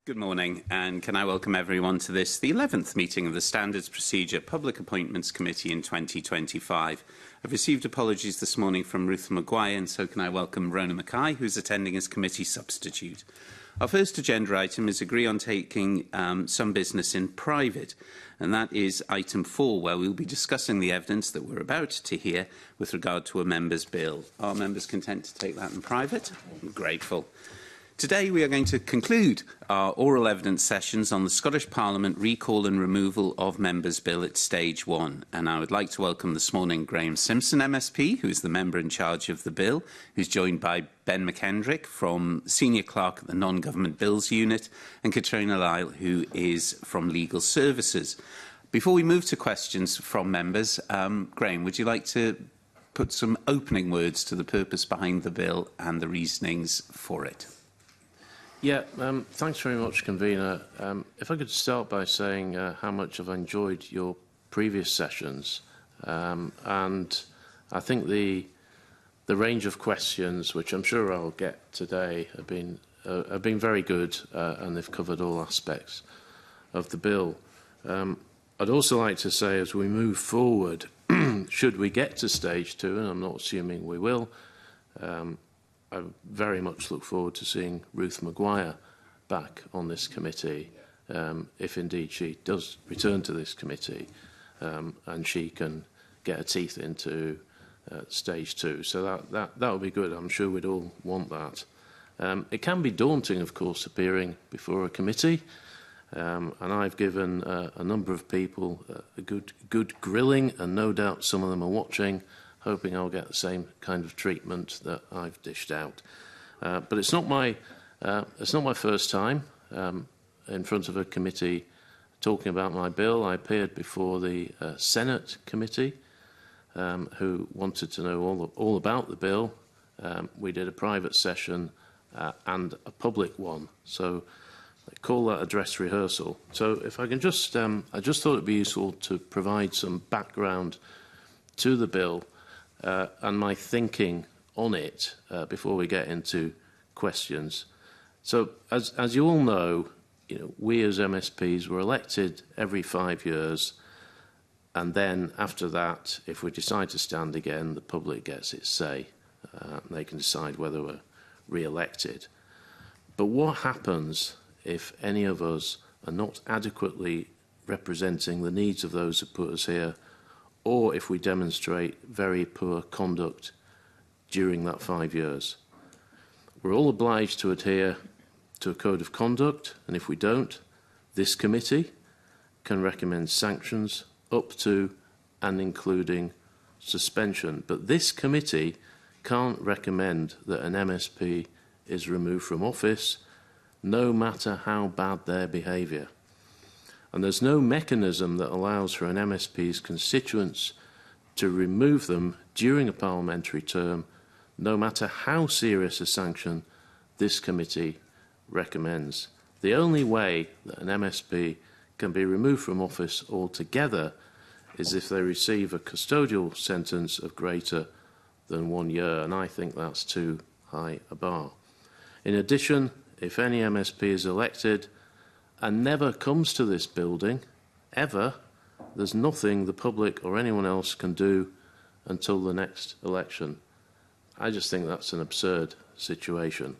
Good morning, and can I welcome everyone to this, the 11th meeting of the Standards Procedure Public Appointments Committee in 2025. I've received apologies this morning from Ruth Maguire, and so can I welcome Rona Mackay, who's attending as committee substitute. Our first agenda item is agree on taking some business in private, and that is item 4, where we'll be discussing the evidence that we're about to hear with regard to a member's bill. Are members content to take that in private? I'm grateful. Today we are going to conclude our oral evidence sessions on the Scottish Parliament recall and removal of Members' Bill at Stage 1. And I would like to welcome this morning Graham Simpson MSP, who is the member in charge of the bill, who's joined by Ben McKendrick, from Senior Clerk at the Non-Government Bills Unit, and Katrina Lyle, who is from Legal Services. Before we move to questions from members, Graham, would you like to put some opening words to the purpose behind the bill and the reasonings for it? Yeah, thanks very much, Convener. If I could start by saying how much I've enjoyed your previous sessions, and I think the range of questions, which I'm sure I'll get today, have been very good, and they've covered all aspects of the bill. I'd also like to say, as we move forward, should we get to stage 2, and I'm not assuming we will, I very much look forward to seeing Ruth Maguire back on this committee, if indeed she does return to this committee, and she can get her teeth into stage 2. So that would be good. I'm sure we'd all want that. It can be daunting, of course, appearing before a committee, and I've given a number of people a good grilling, and no doubt some of them are watching, hoping I'll get the same kind of treatment that I've dished out. But it's not my first time in front of a committee talking about my bill. I appeared before the Senate committee, who wanted to know all about the bill. We did a private session and a public one, so I call that a dress rehearsal. So if I can just, I just thought it'd be useful to provide some background to the bill, and my thinking on it before we get into questions. So, as you all know, we as MSPs were elected every 5 years, and then after that, if we decide to stand again, the public gets its say. They can decide whether we're re-elected. But what happens if any of us are not adequately representing the needs of those who put us here, or if we demonstrate very poor conduct during that 5 years? We're all obliged to adhere to a code of conduct, and if we don't, this committee can recommend sanctions up to and including suspension. But this committee can't recommend that an MSP is removed from office, no matter how bad their behaviour. And there's no mechanism that allows for an MSP's constituents to remove them during a parliamentary term, no matter how serious a sanction this committee recommends. The only way that an MSP can be removed from office altogether is if they receive a custodial sentence of greater than 1 year, and I think that's too high a bar. In addition, if any MSP is elected and never comes to this building, ever, there's nothing the public or anyone else can do until the next election. I just think that's an absurd situation.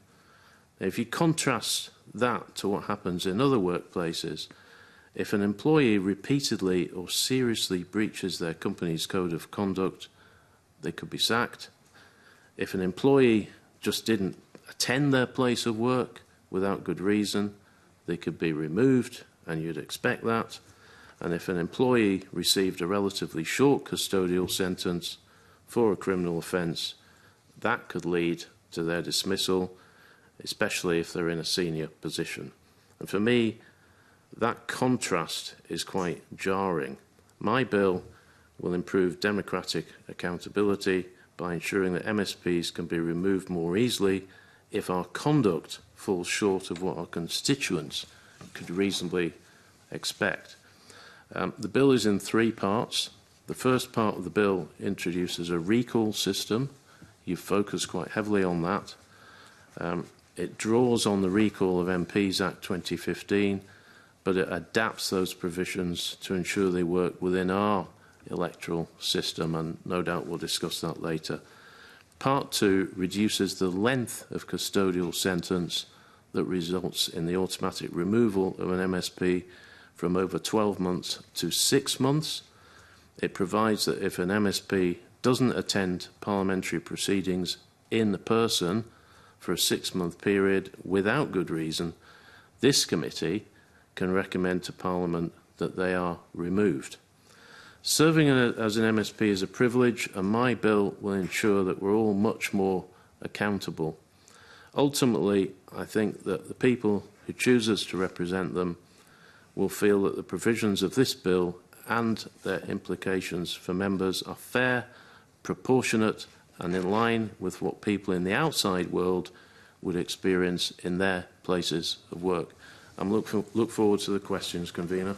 If you contrast that to what happens in other workplaces, if an employee repeatedly or seriously breaches their company's code of conduct, they could be sacked. If an employee just didn't attend their place of work without good reason, they could be removed, and you'd expect that. And if an employee received a relatively short custodial sentence for a criminal offence, that could lead to their dismissal, especially if they're in a senior position. And for me, that contrast is quite jarring. My bill will improve democratic accountability by ensuring that MSPs can be removed more easily if our conduct falls short of what our constituents could reasonably expect. The bill is in 3 parts. The first part of the bill introduces a recall system. You've focused quite heavily on that. It draws on the Recall of MPs Act 2015, but it adapts those provisions to ensure they work within our electoral system, and no doubt we'll discuss that later. Part 2 reduces the length of custodial sentence that results in the automatic removal of an MSP from over 12 months to 6 months. It provides that if an MSP doesn't attend parliamentary proceedings in person for a 6-month period without good reason, this committee can recommend to Parliament that they are removed. Serving as an MSP is a privilege, and my bill will ensure that we're all much more accountable. Ultimately, I think that the people who choose us to represent them will feel that the provisions of this bill and their implications for members are fair, proportionate, and in line with what people in the outside world would experience in their places of work. I'm look forward to the questions, Convener.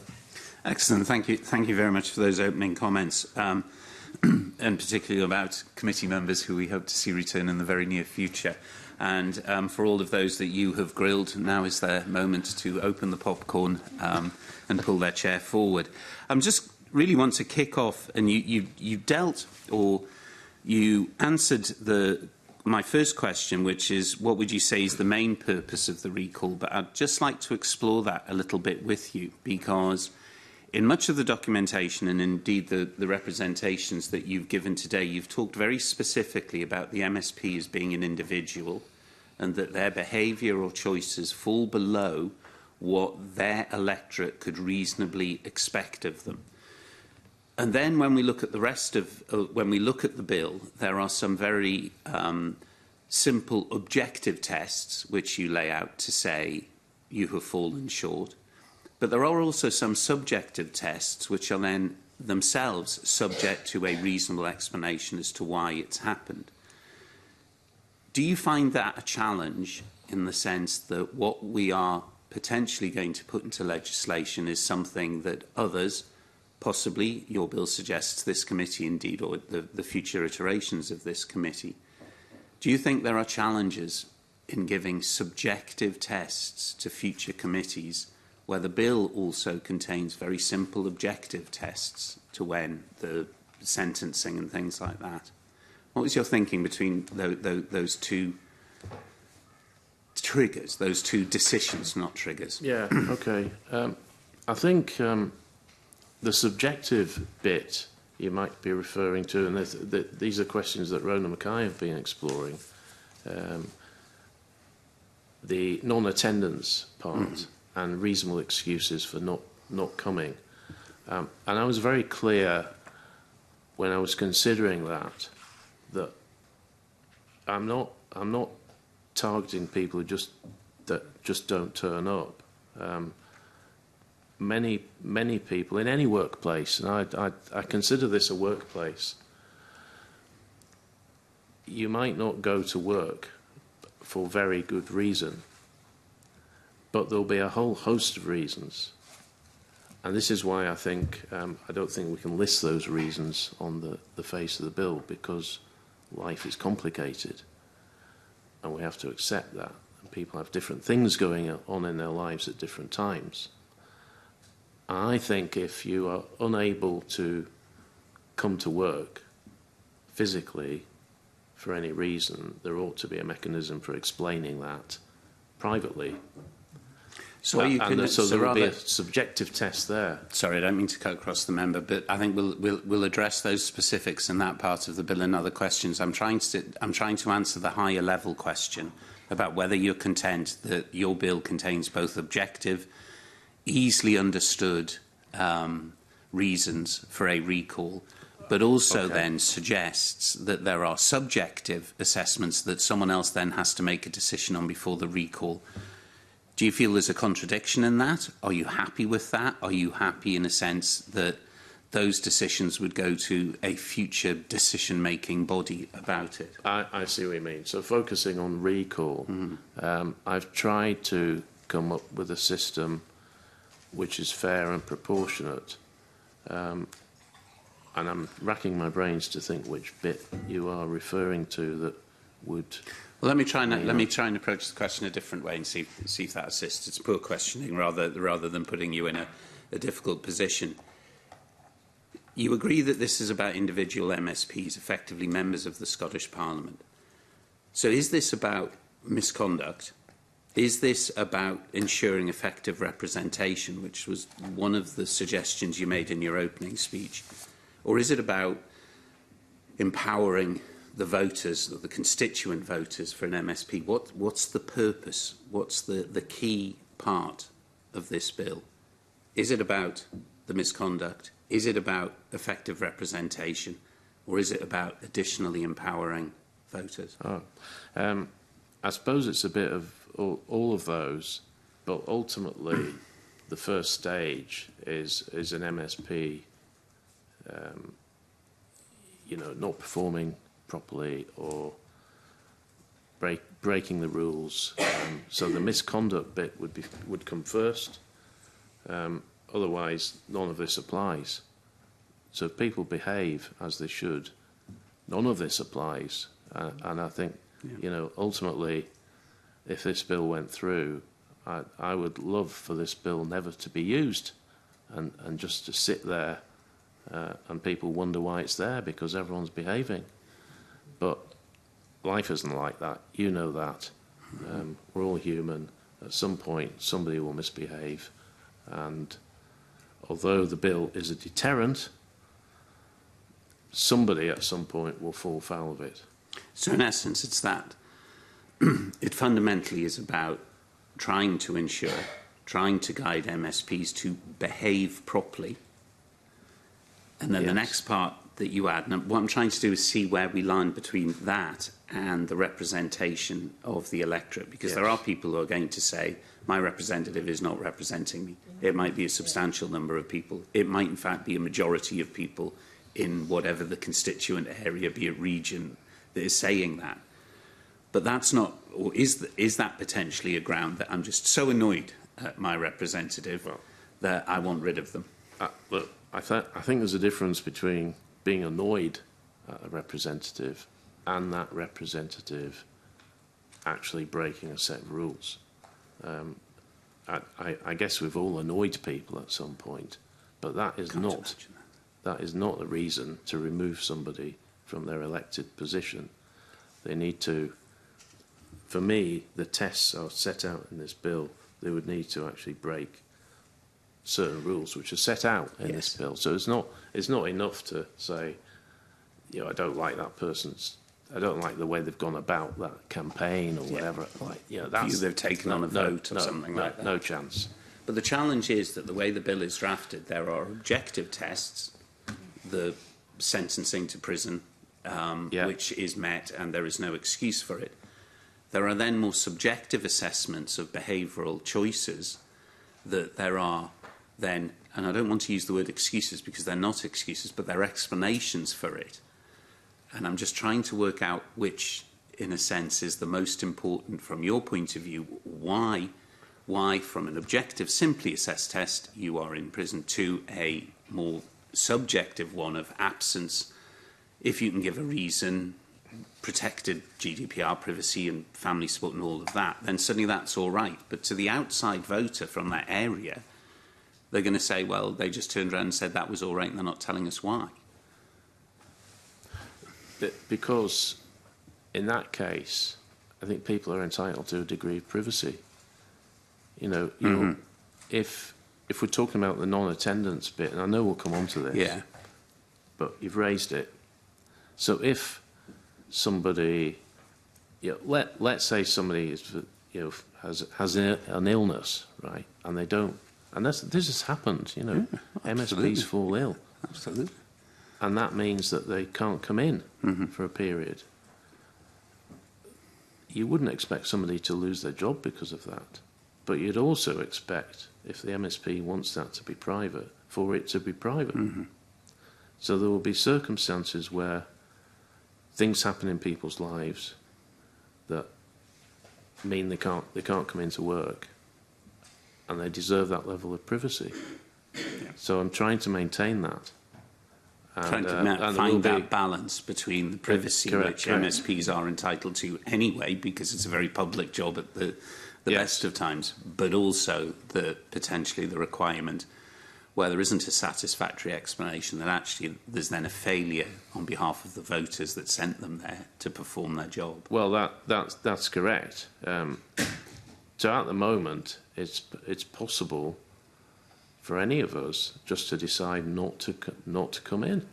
Excellent. Thank you. Thank you very much for those opening comments, and particularly about committee members who we hope to see return in the very near future. And for all of those that you have grilled, now is their moment to open the popcorn and pull their chair forward. I just really want to kick off, and you dealt, or you answered my first question, which is, what would you say is the main purpose of the recall? But I'd just like to explore that a little bit with you, because in much of the documentation, and indeed the representations that you've given today, you've talked very specifically about the MSP as being an individual, and that their behaviour or choices fall below what their electorate could reasonably expect of them. And then when we look at the rest of, when we look at the bill, there are some very simple objective tests which you lay out to say you have fallen short. But there are also some subjective tests which are then themselves subject to a reasonable explanation as to why it's happened. Do you find that a challenge, in the sense that what we are potentially going to put into legislation is something that others, possibly your bill suggests this committee indeed, or the future iterations of this committee, do you think there are challenges in giving subjective tests to future committees, where the bill also contains very simple objective tests to when the sentencing and things like that? What was your thinking between those two triggers, those two decisions, not triggers? Yeah, okay. I think the subjective bit you might be referring to, and these are questions that Rona Mackay have been exploring, the non-attendance part and reasonable excuses for not coming. And I was very clear when I was considering that I'm not targeting people who just don't turn up. Many people in any workplace, and I consider this a workplace, you might not go to work for very good reason, but there'll be a whole host of reasons. And this is why I think I don't think we can list those reasons on the face of the bill, because life is complicated and we have to accept that. And people have different things going on in their lives at different times. I think if you are unable to come to work physically for any reason, there ought to be a mechanism for explaining that privately. So there will be a subjective test there. Sorry, I don't mean to cut across the member, but I think we'll address those specifics in that part of the bill and other questions. I'm trying to answer the higher level question about whether you're content that your bill contains both objective, easily understood reasons for a recall, but also then suggests that there are subjective assessments that someone else then has to make a decision on before the recall. Do you feel there's a contradiction in that? Are you happy with that? Are you happy in a sense that those decisions would go to a future decision-making body about it? I see what you mean. So focusing on recall, I've tried to come up with a system which is fair and proportionate. And I'm racking my brains to think which bit you are referring to that would. Well, let me try and approach the question a different way and see if that assists. It's poor questioning rather than putting you in a difficult position. You agree that this is about individual MSPs, effectively members of the Scottish Parliament. So is this about misconduct? Is this about ensuring effective representation, which was one of the suggestions you made in your opening speech? Or is it about empowering the voters, or the constituent voters for an MSP? What's the purpose? What's the key part of this bill? Is it about the misconduct? Is it about effective representation? Or is it about additionally empowering voters? I suppose it's a bit of all of those, but ultimately the first stage is an MSP not performing properly or breaking the rules. So the misconduct bit would come first. Otherwise, none of this applies. So if people behave as they should, none of this applies. And I think, ultimately, if this bill went through, I would love for this bill never to be used and just to sit there and people wonder why it's there because everyone's behaving. But life isn't like that. You know that. We're all human. At some point, somebody will misbehave. And although the bill is a deterrent, somebody at some point will fall foul of it. So in essence, it's that. It fundamentally is about trying to guide MSPs to behave properly. And then the next part that you add, and what I'm trying to do is see where we line between that and the representation of the electorate, because there are people who are going to say, my representative is not representing me. It might be a substantial number of people. It might, in fact, be a majority of people in whatever the constituent area, be it region, that is saying that. But that's not, or is that potentially a ground that I'm just so annoyed at my representative that I want rid of them? Look, I think there's a difference between being annoyed at a representative and that representative actually breaking a set of rules. I guess we've all annoyed people at some point, but that is not a reason to remove somebody from their elected position. They need to, for me, the tests are set out in this bill. They would need to actually break certain rules which are set out in this bill. So it's not enough to say, I don't like that person's, I don't like the way they've gone about that campaign or whatever. That's they've taken on a vote or something like that. No chance. But the challenge is that the way the bill is drafted, there are objective tests, the sentencing to prison, which is met, and there is no excuse for it. There are then more subjective assessments of behavioural choices that there are then, and I don't want to use the word excuses because they're not excuses, but they're explanations for it. And I'm just trying to work out which, in a sense, is the most important from your point of view. Why from an objective, simply assessed test, you are in prison, to a more subjective one of absence, if you can give a reason, protected GDPR privacy and family support and all of that, then suddenly that's all right. But to the outside voter from that area, they're going to say, well, they just turned around and said that was all right, and they're not telling us why. Because in that case, I think people are entitled to a degree of privacy. If we're talking about the non-attendance bit, and I know we'll come on to this, but you've raised it. So if somebody, let's say somebody is, has an illness, right, and they don't, and this has happened, MSPs fall ill. Absolutely. And that means that they can't come in for a period. You wouldn't expect somebody to lose their job because of that. But you'd also expect, if the MSP wants that to be private, for it to be private. So there will be circumstances where things happen in people's lives that mean they can't come into work, and they deserve that level of privacy. So I'm trying to maintain that. Trying to and there will find be- that balance between the privacy Correct. which MSPs are entitled to anyway, because it's a very public job at the Yes. best of times, but also potentially the requirement where there isn't a satisfactory explanation that actually there's then a failure on behalf of the voters that sent them there to perform their job. Well, that's correct. So at the moment, it's possible for any of us just to decide not to come in,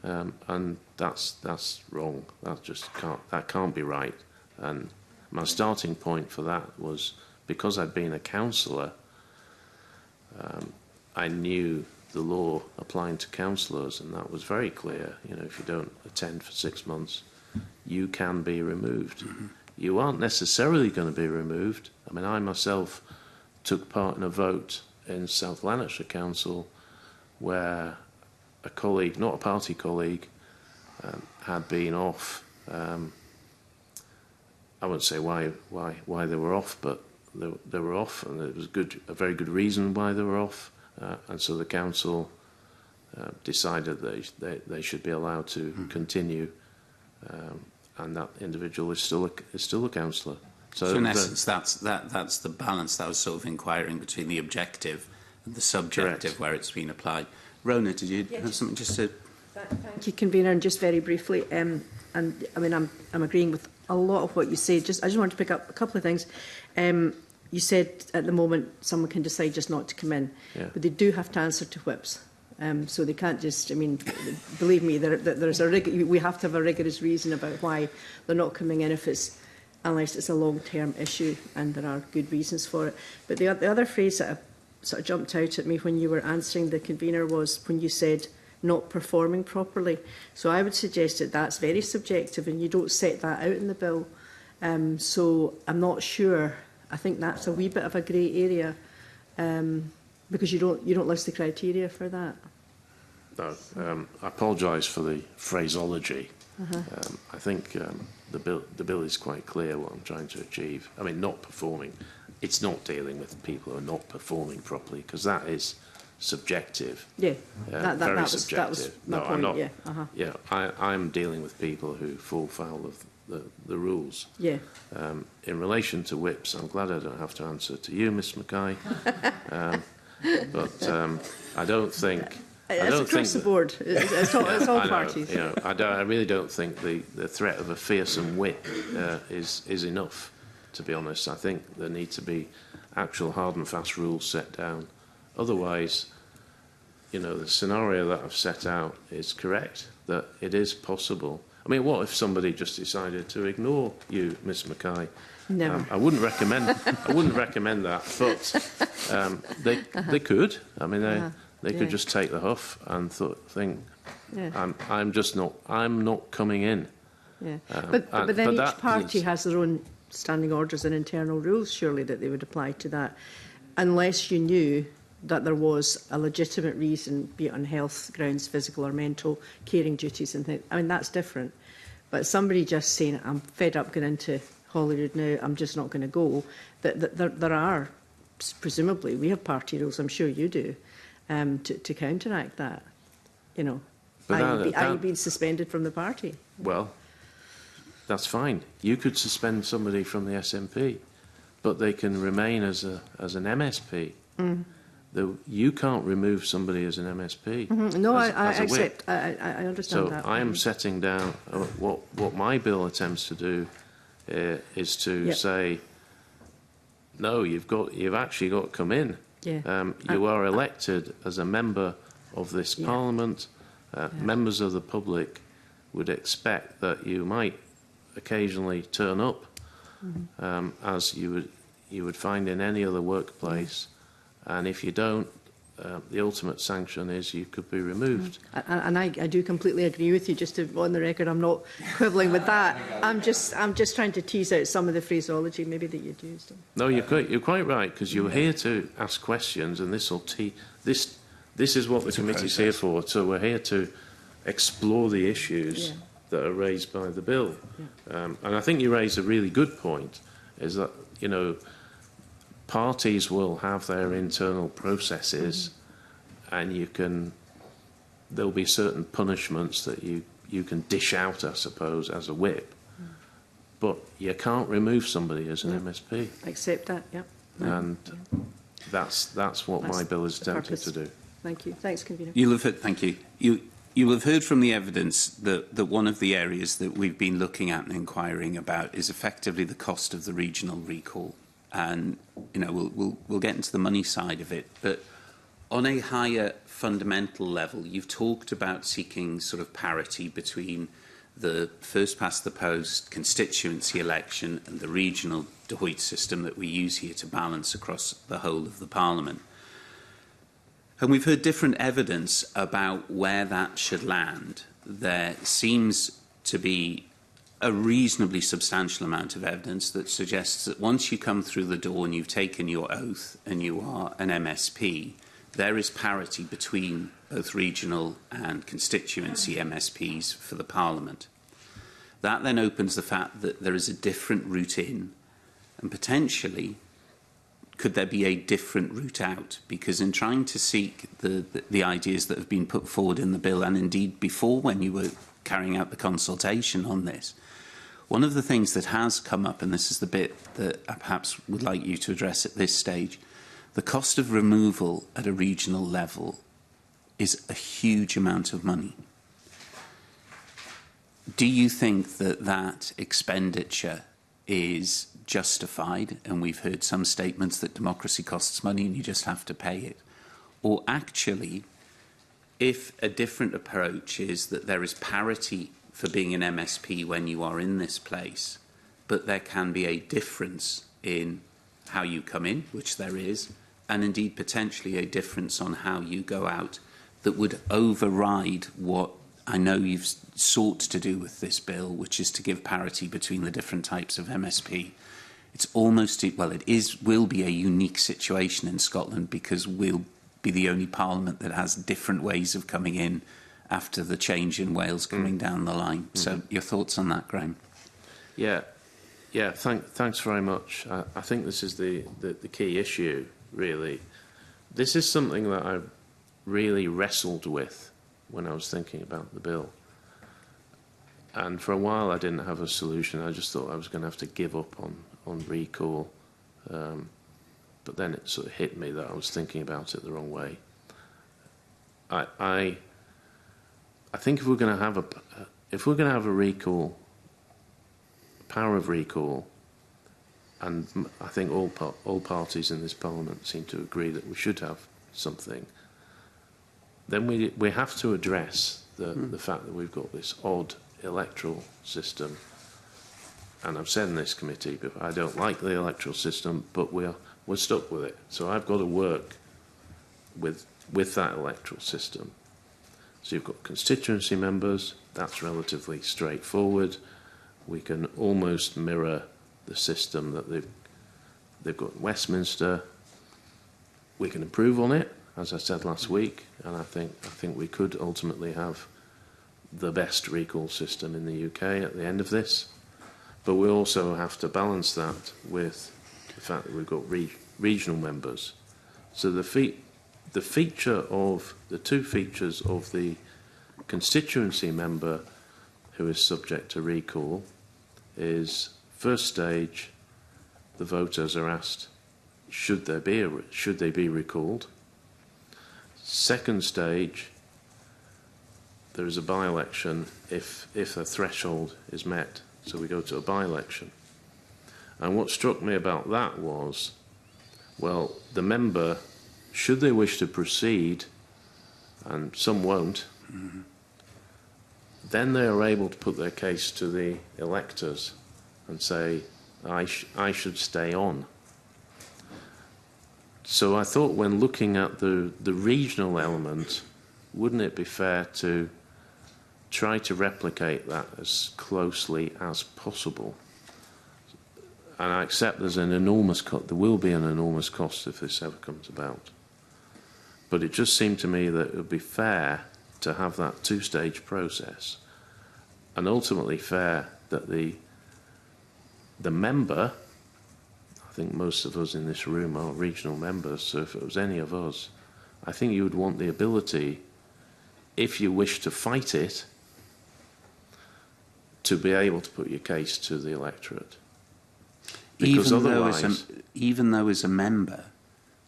and that's wrong. That can't be right. And my starting point for that was because I'd been a councillor. I knew the law applying to councillors, and that was very clear. You know, if you don't attend for 6 months, you can be removed. You aren't necessarily going to be removed. I mean, I myself took part in a vote in South Lanarkshire Council where a colleague, not a party colleague, had been off. I won't say why they were off, but they were off, and it was a very good reason why they were off. And so the council decided they should be allowed to continue, and that individual is still a councillor. So in essence, that's the balance that I was sort of inquiring between the objective and the subjective. Correct. Where it's been applied. Rona, did you have something just to? Thank you, Convener, and just very briefly, and I mean I'm agreeing with a lot of what you said. I just want to pick up a couple of things. You said at the moment someone can decide just not to come in, but they do have to answer to whips. So they can't just, I mean, believe me, we have to have a rigorous reason about why they're not coming in unless it's a long-term issue and there are good reasons for it. But the other phrase that sort of jumped out at me when you were answering the convener was when you said not performing properly. So I would suggest that that's very subjective and you don't set that out in the bill. So I'm not sure. I think that's a wee bit of a grey area because you don't list the criteria for that. No, I apologise for the phraseology. I think the bill is quite clear what I'm trying to achieve. I mean, not performing. It's not dealing with people who are not performing properly because that is subjective. Yeah, very subjective. That was my point. I'm not, yeah, I'm dealing with people who fall foul of the rules. Yeah. In relation to whips, I'm glad I don't have to answer to you, Miss Mackay. But I don't think. It's across the board. It's all parties. You know, I really don't think the threat of a fearsome whip is enough. To be honest, I think there need to be actual hard and fast rules set down. Otherwise, you know, the scenario that I've set out is correct. That it is possible. I mean, what if somebody just decided to ignore you, Miss Mackay? Never. I wouldn't recommend. I wouldn't recommend that, but they could. I mean, they could just take the huff and think, I'm not coming in. Yeah. But then each party has their own standing orders and internal rules, surely, that they would apply to that, unless you knew that there was a legitimate reason, be it on health grounds, physical or mental, caring duties and things. I mean, that's different. But somebody just saying, I'm fed up going into Holyrood now, I'm just not going to go, there are, presumably, we have party rules, I'm sure you do, to counteract that, you know, i.e. being suspended from the party. Well, that's fine. You could suspend somebody from the SNP, but they can remain as an MSP. You can't remove somebody as an MSP. No, I accept. I understand that. So I am setting down what my bill attempts to do is to say, no, you've actually got to come in. Yeah. You are elected as a member of this Parliament. Members of the public would expect that you might occasionally turn up, as you would find in any other workplace. And if you don't, the ultimate sanction is you could be removed. And I do completely agree with you. Just on the record, I'm not quibbling with that. I'm just trying to tease out some of the phraseology maybe that you'd used. No, you're quite right, because you're here to ask questions, and this is what the committee's here for. So we're here to explore the issues that are raised by the bill. And I think you raise a really good point, is that, you know, parties will have their internal processes, and you can there'll be certain punishments that you can dish out, I suppose, as a whip. But you can't remove somebody as an MSP. I accept that, yeah. And that's what my bill is the attempting purpose. to do. Thank you. Thanks, Convener. You'll have heard, thank you. You will have heard from the evidence that one of the areas that we've been looking at and inquiring about is effectively the cost of the regional recall. And, you know, we'll get into the money side of it. But on a higher fundamental level, you've talked about seeking sort of parity between the first past the post constituency election and the regional Deloitte system that we use here to balance across the whole of the Parliament. And we've heard different evidence about where that should land. There seems to be a reasonably substantial amount of evidence that suggests that once you come through the door and you've taken your oath and you are an MSP, there is parity between both regional and constituency MSPs for the Parliament. That then opens the fact that there is a different route in, and potentially could there be a different route out? Because in trying to seek the ideas that have been put forward in the bill, and indeed before when you were carrying out the consultation on this, one of the things that has come up, and this is the bit that I perhaps would like you to address at this stage, the cost of removal at a regional level is a huge amount of money. Do you think that that expenditure is justified? And we've heard some statements that democracy costs money and you just have to pay it. Or actually, if a different approach is that there is parity for being an MSP when you are in this place, but there can be a difference in how you come in, which there is, and indeed potentially a difference on how you go out that would override what I know you've sought to do with this bill, which is to give parity between the different types of MSP. It's almost, well, will be a unique situation in Scotland because we'll be the only parliament that has different ways of coming in after the change in Wales coming down the line. So your thoughts on that, Graham? Yeah, thanks very much. I think this is the key issue, really. This is something that I really wrestled with when I was thinking about the bill. And for a while I didn't have a solution. I just thought I was going to have to give up on recall. But then it sort of hit me that I was thinking about it the wrong way. I think if we're going to have a recall, power of recall, and I think all parties in this Parliament seem to agree that we should have something, then we have to address the fact that we've got this odd electoral system. And I've said in this committee, but I don't like the electoral system, but we're stuck with it. So I've got to work with that electoral system. So you've got constituency members, that's relatively straightforward. We can almost mirror the system that they've got in Westminster. We can improve on it, as I said last week, and I think we could ultimately have the best recall system in the UK at the end of this. But we also have to balance that with the fact that we've got regional members. So the two features of the constituency member who is subject to recall is, first stage, the voters are asked, should they be recalled? Second stage, there is a by-election if a threshold is met. So we go to a by-election. And what struck me about that was, well, the member, should they wish to proceed, and some won't, then they are able to put their case to the electors and say, I should stay on. So I thought when looking at the regional element, wouldn't it be fair to try to replicate that as closely as possible? And I accept there's an enormous cost. There will be an enormous cost if this ever comes about. But it just seemed to me that it would be fair to have that two-stage process, and ultimately fair that the member, I think most of us in this room are regional members, so if it was any of us, I think you would want the ability if you wish to fight it, to be able to put your case to the electorate. Because otherwise, even though as a member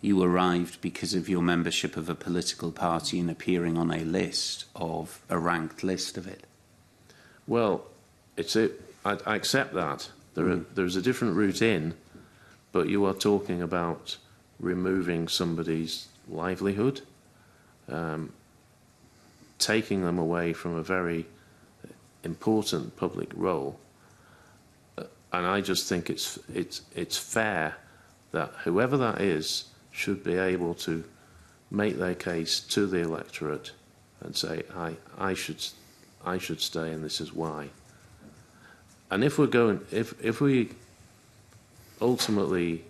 you arrived because of your membership of a political party and appearing on a list of a ranked list of it. well, I accept that. There's a different route in, but you are talking about removing somebody's livelihood, taking them away from a very important public role, and I just think it's fair that whoever that is should be able to make their case to the electorate and say, I should stay, and this is why. And if we ultimately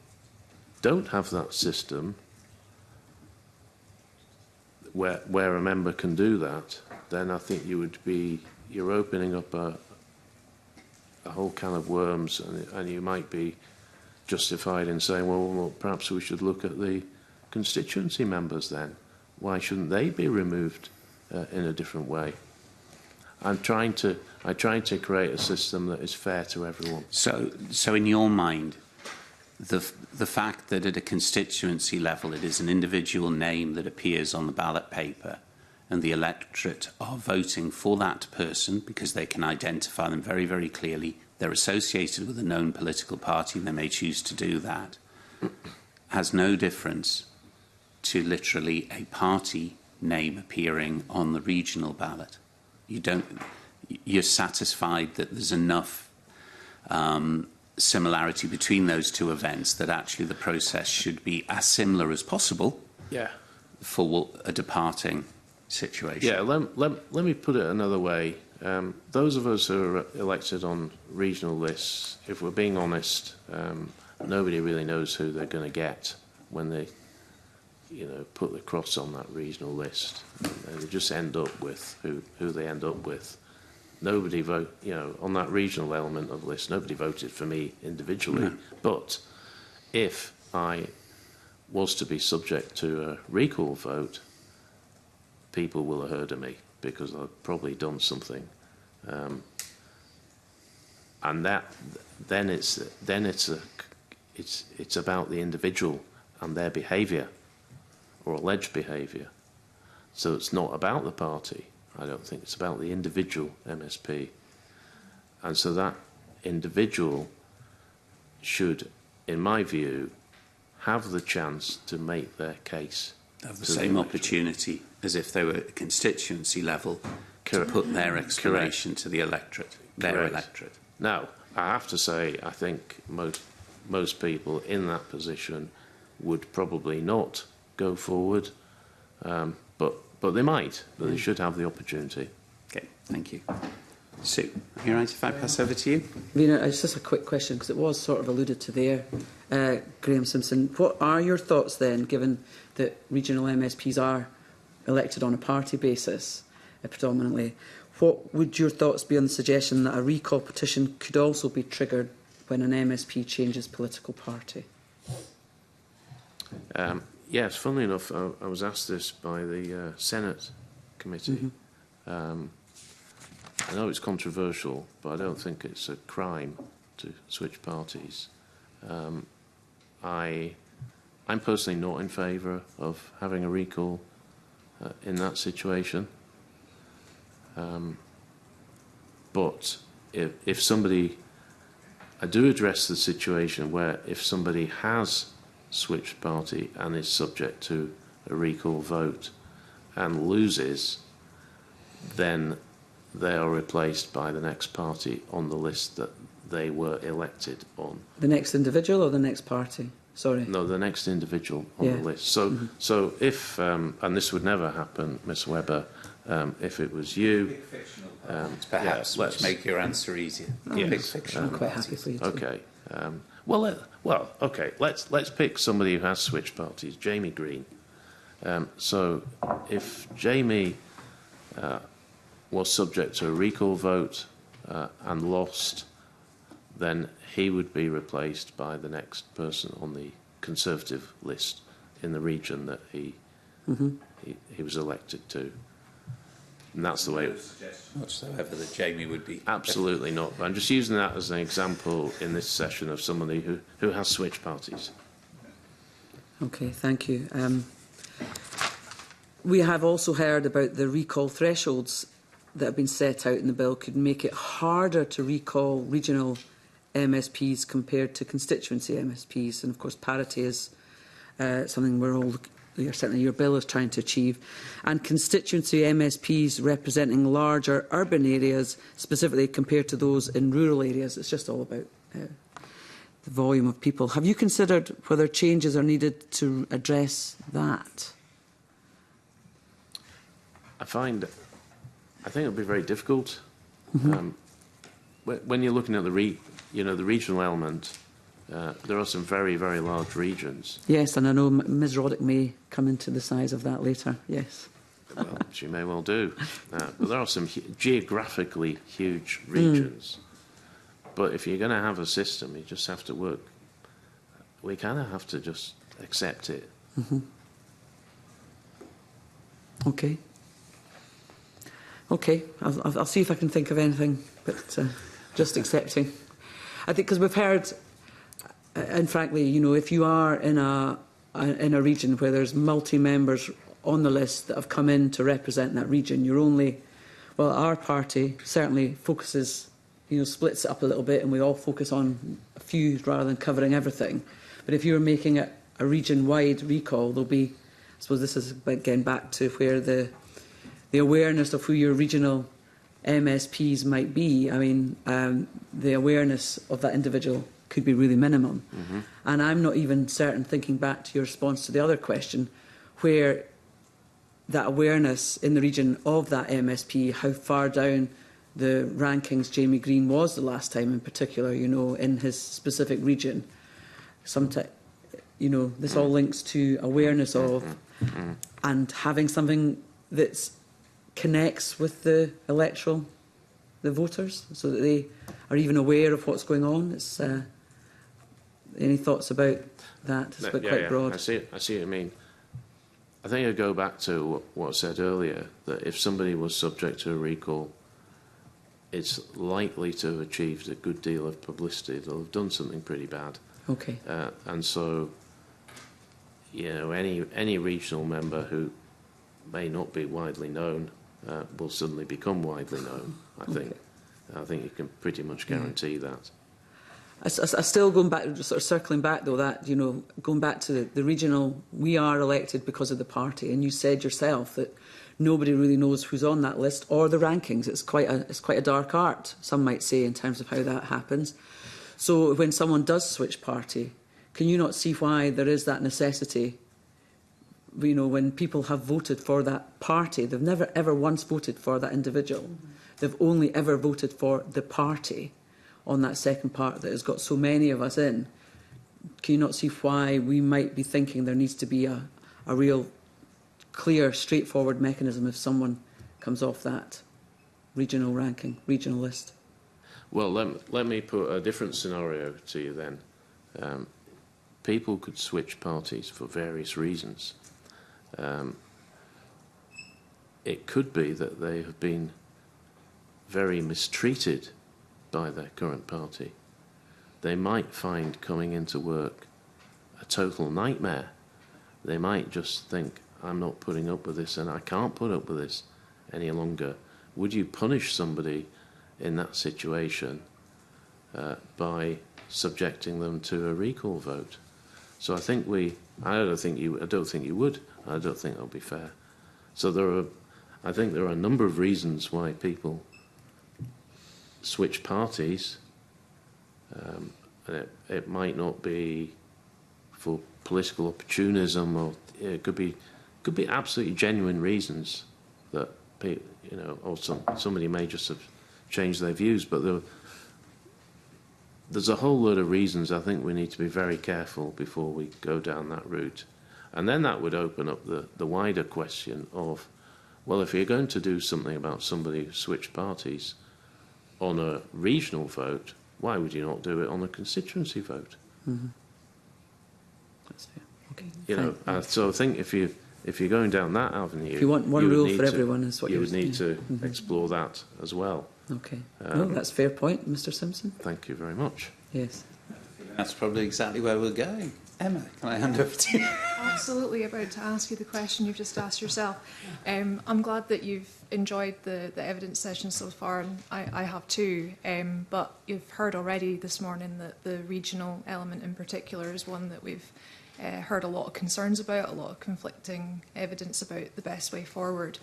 don't have that system where a member can do that, then I think you're opening up a whole can of worms, and you might be justified in saying, well, perhaps we should look at the constituency members then. Why shouldn't they be removed in a different way? I'm trying to create a system that is fair to everyone. So in your mind, the fact that at a constituency level it is an individual name that appears on the ballot paper and the electorate are voting for that person because they can identify them very, very clearly, they're associated with a known political party and they may choose to do that, has no difference to literally a party name appearing on the regional ballot. You're satisfied that there's enough similarity between those two events that actually the process should be as similar as possible for a departing situation. Yeah, let me put it another way. Those of us who are elected on regional lists, if we're being honest, nobody really knows who they're going to get when they put the cross on that regional list. And they just end up with who they end up with. Nobody on that regional element of the list, nobody voted for me individually. No. But if I was to be subject to a recall vote, people will have heard of me because I've probably done something. And then it's about the individual and their behaviour or alleged behaviour. So it's not about the party. I don't think it's about the individual MSP. And so that individual should, in my view, have the chance to make their case. Have the same opportunity as if they were at a constituency level to put their explanation to the electorate, their electorate. Now, I have to say, I think most people in that position would probably not go forward, but they might, but they should have the opportunity. Okay, thank you. Sue, are you right if I pass over to you? It's just a quick question, because it was sort of alluded to there. Graham Simpson, what are your thoughts then, given that regional MSPs are elected on a party basis predominantly? What would your thoughts be on the suggestion that a recall petition could also be triggered when an MSP changes political party? Yes, funnily enough, I was asked this by the Senate committee. Mm-hmm. I know it's controversial, but I don't think it's a crime to switch parties. I'm personally not in favour of having a recall in that situation. But if somebody, I do address the situation where if somebody has switched party and is subject to a recall vote and loses, then they are replaced by the next party on the list that they were elected on. The next individual or the next party? Sorry. No, the next individual on the list. So, so if, and this would never happen, Ms Webber, if it was you... Perhaps, let's make your answer easier. Yes. I'm quite happy for you too. Okay. Okay. Let's pick somebody who has switched parties. Jamie Green. So, if Jamie was subject to a recall vote and lost, then he would be replaced by the next person on the Conservative list in the region that he was elected to. And that's the way. No suggestion whatsoever that Jamie would be. Absolutely not. I'm just using that as an example in this session of somebody who has switched parties. Okay, thank you. We have also heard about the recall thresholds that have been set out in the bill could make it harder to recall regional MSPs compared to constituency MSPs. And of course, parity is something we're all, certainly your bill is trying to achieve. And constituency MSPs representing larger urban areas, specifically compared to those in rural areas. It's just all about the volume of people. Have you considered whether changes are needed to address that? I think it'll be very difficult. When you're looking at the regional element, there are some very, very large regions. Yes, and I know Ms Roddick may come into the size of that later, yes. Well, she may well do. But there are some geographically huge regions. But if you're going to have a system, you just have to work. We kind of have to just accept it. Okay. Okay, I'll see if I can think of anything, but just accepting. I think because we've heard, and frankly, you know, if you are in a region where there's multi-members on the list that have come in to represent that region, you're only, well, our party certainly focuses, you know, splits it up a little bit, and we all focus on a few rather than covering everything. But if you're making it a region-wide recall, there'll be, I suppose this is again back to where the awareness of who your regional MSPs might be. I mean, the awareness of that individual could be really minimum. And I'm not even certain, thinking back to your response to the other question, where that awareness in the region of that MSP, how far down the rankings Jamie Green was the last time in particular, you know, in his specific region. Sometimes, you know, this all links to awareness of and having something that connects with the voters, so that they are even aware of what's going on. It's, any thoughts about that? It's quite broad. I see what you mean. I think I go back to what I said earlier, that if somebody was subject to a recall, it's likely to have achieved a good deal of publicity. They'll have done something pretty bad. Okay. And so, you know, any regional member who may not be widely known will suddenly become widely known, I think. I think you can pretty much guarantee that. I still going back, just sort of circling back though, that, you know, going back to the regional, we are elected because of the party, and you said yourself that nobody really knows who's on that list or the rankings. It's quite a dark art, some might say, in terms of how that happens. So when someone does switch party, can you not see why there is that necessity? You know, when people have voted for that party, they've never ever once voted for that individual. They've only ever voted for the party on that second part that has got so many of us in. Can you not see why we might be thinking there needs to be a real clear, straightforward mechanism if someone comes off that regional ranking, regional list? Well, let me put a different scenario to you then. People could switch parties for various reasons. It could be that they have been very mistreated by their current party. They might find coming into work a total nightmare. They might just think, I'm not putting up with this and I can't put up with this any longer. Would you punish somebody in that situation by subjecting them to a recall vote? So I don't think you would. I don't think that'll be fair. So I think there are a number of reasons why people switch parties. And it might not be for political opportunism, or it could be absolutely genuine reasons that or somebody may just have changed their views. But there's a whole load of reasons I think we need to be very careful before we go down that route. And then that would open up the wider question of, well, if you're going to do something about somebody who switched parties on a regional vote, why would you not do it on a constituency vote? That's fair. Okay. So I think if if you're going down that avenue, If you want one you would rule need for to- everyone, is what you you're would need to saying. explore that as well. Okay. No, that's a fair point, Mr Simpson. Thank you very much. Yes. That's probably exactly where we're going. Emma, can I hand over to you? Absolutely about to ask you the question you've just asked yourself. I'm glad that you've enjoyed the evidence session so far, and I have too. But you've heard already this morning that the regional element in particular is one that we've heard a lot of concerns about, a lot of conflicting evidence about the best way forward.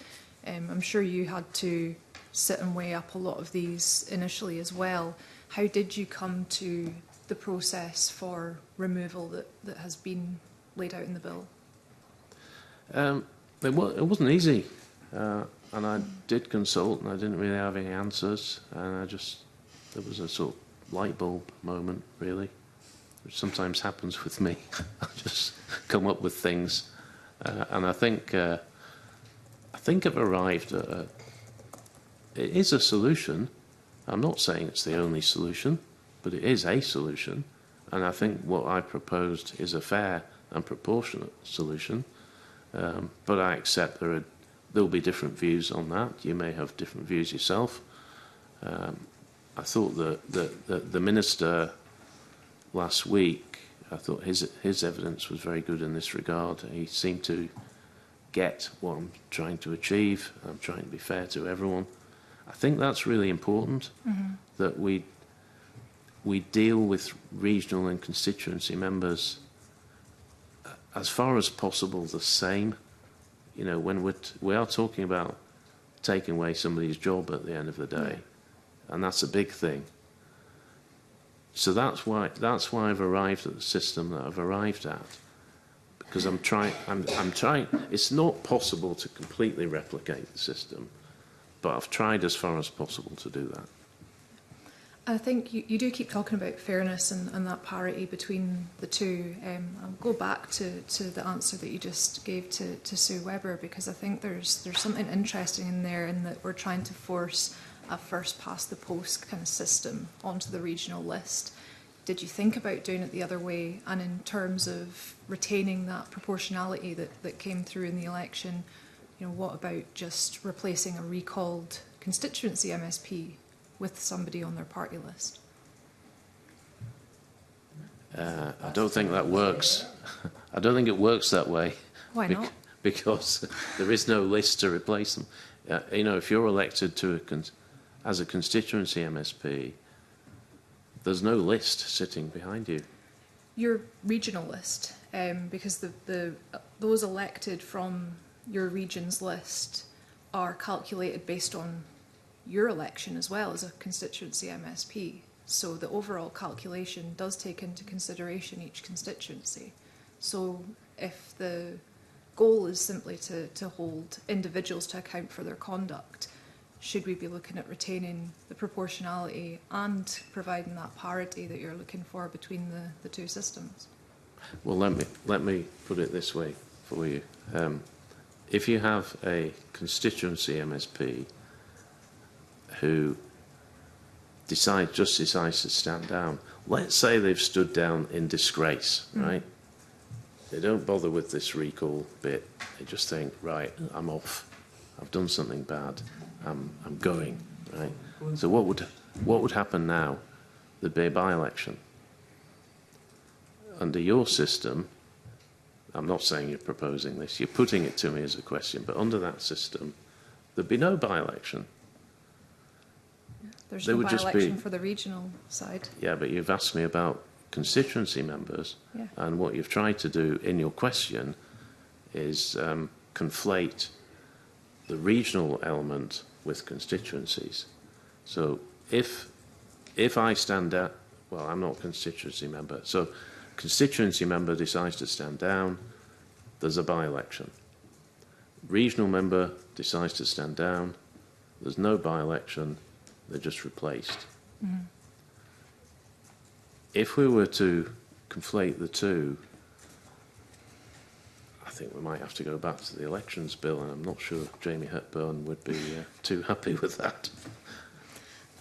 I'm sure you had to sit and weigh up a lot of these initially as well. How did you come to the process for removal that has been laid out in the bill? It wasn't easy, and I did consult, and I didn't really have any answers, and there was a sort of light bulb moment, really, which sometimes happens with me. I just come up with things, and I think I've arrived at it is a solution. I'm not saying it's the only solution, but it is a solution, and I think what I proposed is a fair and proportionate solution. But I accept there'll be different views on that. You may have different views yourself. I thought that the minister last week, I thought his evidence was very good in this regard. He seemed to get what I'm trying to achieve. I'm trying to be fair to everyone. I think that's really important, that we deal with regional and constituency members as far as possible the same. You know, when we are talking about taking away somebody's job at the end of the day, and that's a big thing. So that's why I've arrived at the system that I've arrived at, because I'm trying. It's not possible to completely replicate the system, but I've tried as far as possible to do that. I think you do keep talking about fairness and that parity between the two. I'll go back to the answer that you just gave to Sue Webber, because I think there's something interesting in there, in that we're trying to force a first past the post kind of system onto the regional list. Did you think about doing it the other way? And in terms of retaining that proportionality that came through in the election, you know, what about just replacing a recalled constituency MSP with somebody on their party list? I don't think that works. I don't think it works that way. Why not? Because there is no list to replace them. You know, if you're elected as a constituency MSP, there's no list sitting behind you. Your regional list, because those elected from your region's list are calculated based on your election as well as a constituency MSP. So the overall calculation does take into consideration each constituency. So if the goal is simply to hold individuals to account for their conduct, should we be looking at retaining the proportionality and providing that parity that you're looking for between the two systems? Well, let me put it this way for you. If you have a constituency MSP who decides to stand down, let's say they've stood down in disgrace, right? They don't bother with this recall bit. They just think, right, I'm off. I've done something bad. I'm going, right? So what would happen now? There'd be a by-election. Under your system, I'm not saying you're proposing this, you're putting it to me as a question, but under that system, there'd be no by-election. There's There no would just by-election be- for the regional side. Yeah, but you've asked me about constituency members, Yeah. and what you've tried to do in your question is conflate the regional element with constituencies. So if I stand out, well, I'm not a constituency member, so constituency member decides to stand down, there's a by-election. Regional member decides to stand down, there's no by-election, they're just replaced. If we were to conflate the two, I think we might have to go back to the elections bill, and I'm not sure Jamie Hepburn would be too happy with that.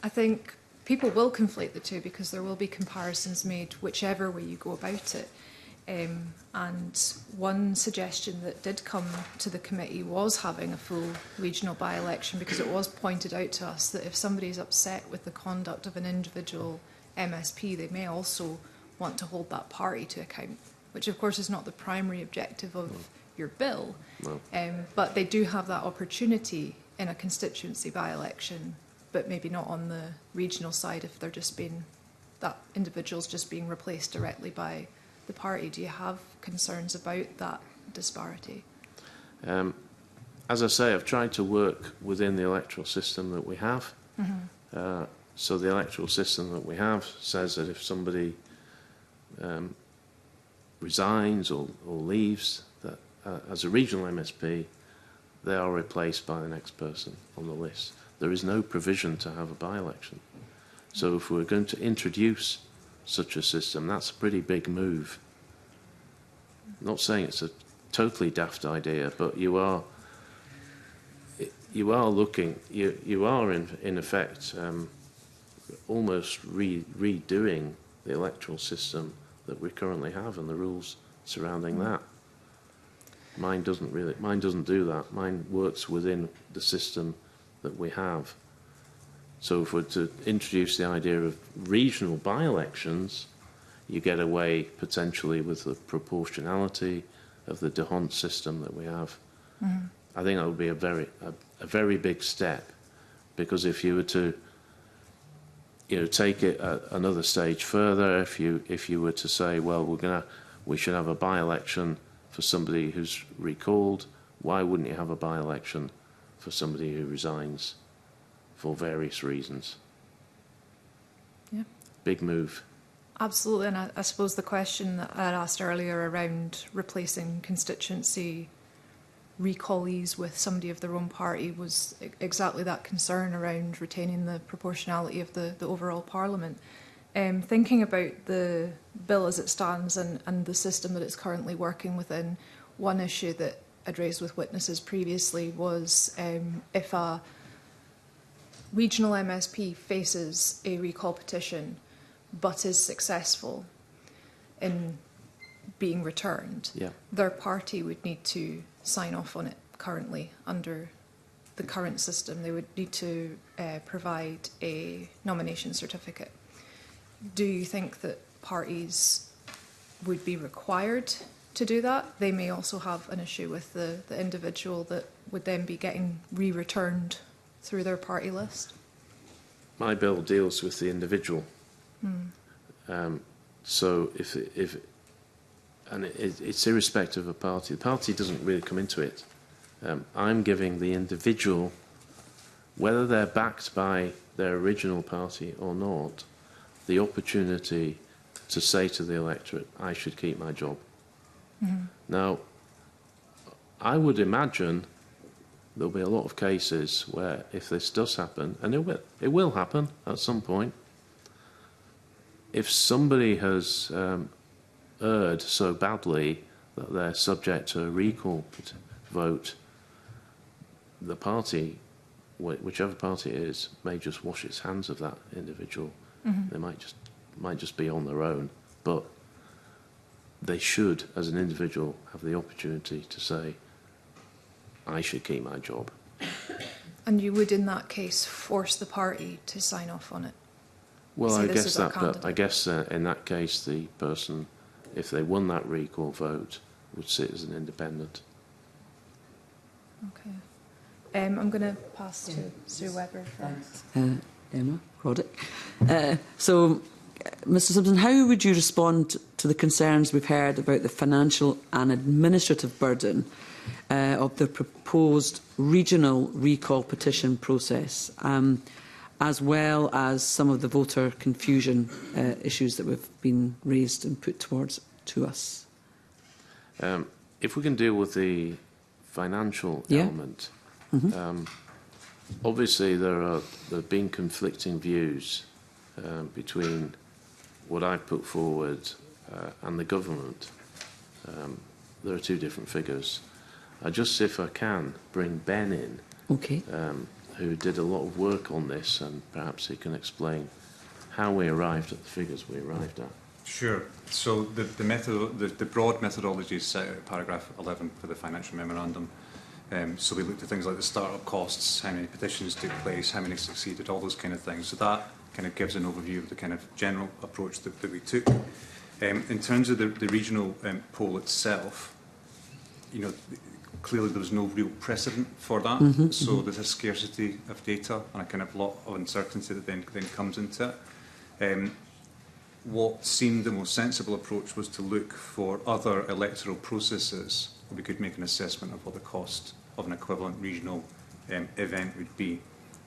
I think people will conflate the two because there will be comparisons made whichever way you go about it. And one suggestion that did come to the committee was having a full regional by-election, because it was pointed out to us that if somebody is upset with the conduct of an individual MSP, they may also want to hold that party to account, which of course is not the primary objective of your bill. No. But they do have that opportunity in a constituency by-election, but maybe not on the regional side if they're just being, that individual's just being replaced directly by the party. Do you have concerns about that disparity? As I say, I've tried to work within the electoral system that we have. So the electoral system that we have says that if somebody resigns or leaves, that as a regional MSP, they are replaced by the next person on the list. There is no provision to have a by-election. So if we're going to introduce such a system, that's a pretty big move. I'm not saying it's a totally daft idea, but you are looking, you are in effect almost redoing the electoral system that we currently have and the rules surrounding that. Mine doesn't do that. Mine works within the system that we have. So if we're to introduce the idea of regional by-elections, you get away potentially with the proportionality of the D'Hondt system that we have. I think that would be a very big step, because if you were to take it another stage further, if you were to say, well, we should have a by-election for somebody who's recalled, why wouldn't you have a by-election for somebody who resigns for various reasons? Yeah. Big move. Absolutely, and I suppose the question that I had asked earlier around replacing constituency recallees with somebody of their own party was exactly that concern around retaining the proportionality of the overall parliament. Thinking about the bill as it stands and the system that it's currently working within, one issue that I'd raised with witnesses previously was if a regional MSP faces a recall petition but is successful in being returned, their party would need to sign off on it currently under the current system. They would need to provide a nomination certificate. Do you think that parties would be required to do that? They may also have an issue with the individual that would then be getting re-returned through their party list. My bill deals with the individual. So if it's irrespective of party. The party doesn't really come into it. I'm giving the individual, whether they're backed by their original party or not, the opportunity to say to the electorate, I should keep my job. Now, I would imagine there'll be a lot of cases where if this does happen, and it will happen at some point, if somebody has erred so badly that they're subject to a recall vote, the party, whichever party it is, may just wash its hands of that individual. They might just be on their own, but they should, as an individual, have the opportunity to say, I should keep my job. And you would, in that case, force the party to sign off on it? Well, Say I this guess is our that. candidate. I guess in that case, the person, if they won that recall vote, would sit as an independent. Okay. I'm going to pass to Sue Webber. Emma Roddick. So, Mr Simpson, how would you respond to the concerns we've heard about the financial and administrative burden of the proposed regional recall petition process, as well as some of the voter confusion issues that have been raised and put to us? If we can deal with the financial element, obviously there have been conflicting views between what I've put forward and the government. There are two different figures. I just, if I can, bring Ben in, who did a lot of work on this, and perhaps he can explain how we arrived at the figures we arrived at. Sure. So the broad methodology is set out in paragraph 11 for the financial memorandum. So we looked at things like the start-up costs, how many petitions took place, how many succeeded, all those kind of things. So that kind of gives an overview of the kind of general approach that we took. In terms of the regional poll itself, you know, clearly there was no real precedent for that. So there's a scarcity of data and a kind of lot of uncertainty that then comes into it. What seemed the most sensible approach was to look for other electoral processes where we could make an assessment of what the cost of an equivalent regional event would be.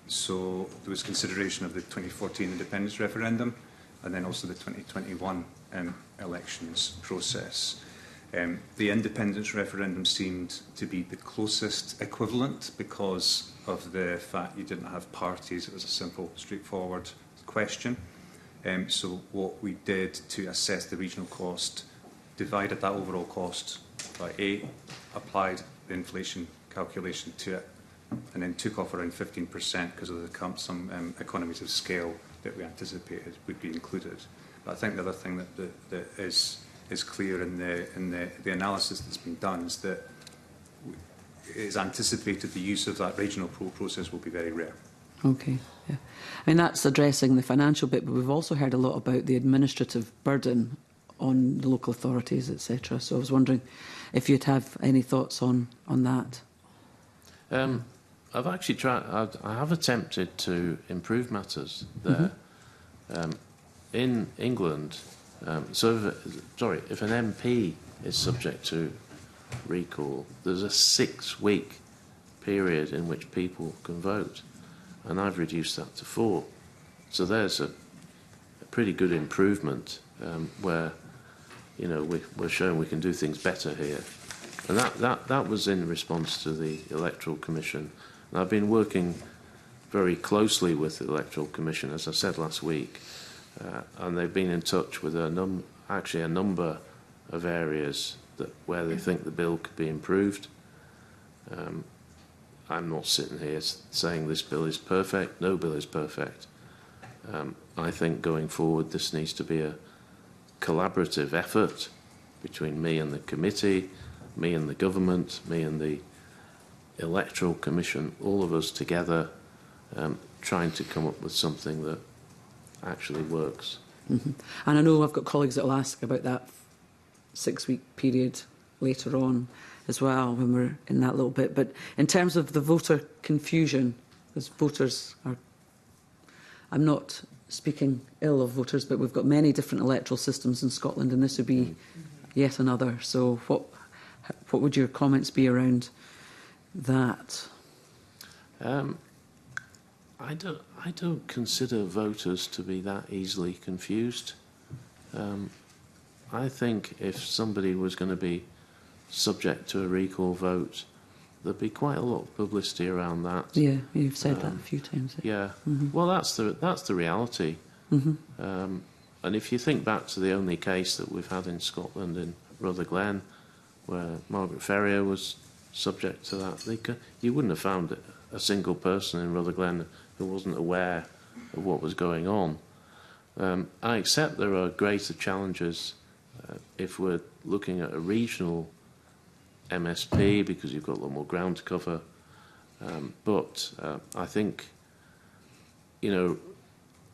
So there was consideration of the 2014 independence referendum and then also the 2021 elections process. The independence referendum seemed to be the closest equivalent because of the fact you didn't have parties. It was a simple, straightforward question. So what we did to assess the regional cost, divided that overall cost by 8, applied the inflation calculation to it, and then took off around 15% because of some economies of scale that we anticipated would be included. But I think the other thing that is clear in the analysis that's been done is that it is anticipated the use of that regional poll process will be very rare. Okay, yeah. I mean, that's addressing the financial bit, but we've also heard a lot about the administrative burden on the local authorities, etc. So I was wondering if you'd have any thoughts on that. I've actually tried. I have attempted to improve matters there. In England, if an MP is subject to recall, there's a 6-week period in which people can vote, and I've reduced that to 4. So there's a pretty good improvement where, you know, we're showing we can do things better here, and that was in response to the Electoral Commission. And I've been working very closely with the Electoral Commission, as I said last week, and they've been in touch with a number of areas where they think the bill could be improved. I'm not sitting here saying this bill is perfect. No bill is perfect. I think going forward this needs to be a collaborative effort between me and the committee, me and the government, me and the Electoral Commission, all of us together, trying to come up with something that actually works. And I know I've got colleagues that will ask about that 6-week period later on as well when we're in that little bit. But in terms of the voter confusion, because voters are... I'm not speaking ill of voters, but we've got many different electoral systems in Scotland, and this would be yet another. So what would your comments be around that? I don't consider voters to be that easily confused. I think if somebody was going to be subject to a recall vote, there'd be quite a lot of publicity around that. Yeah, you've said that a few times. Yeah. Well, that's the reality. And if you think back to the only case that we've had in Scotland in Rutherglen, where Margaret Ferrier was subject to that, you wouldn't have found a single person in Rutherglen who wasn't aware of what was going on. I accept there are greater challenges if we're looking at a regional MSP because you've got a lot more ground to cover. But I think, you know,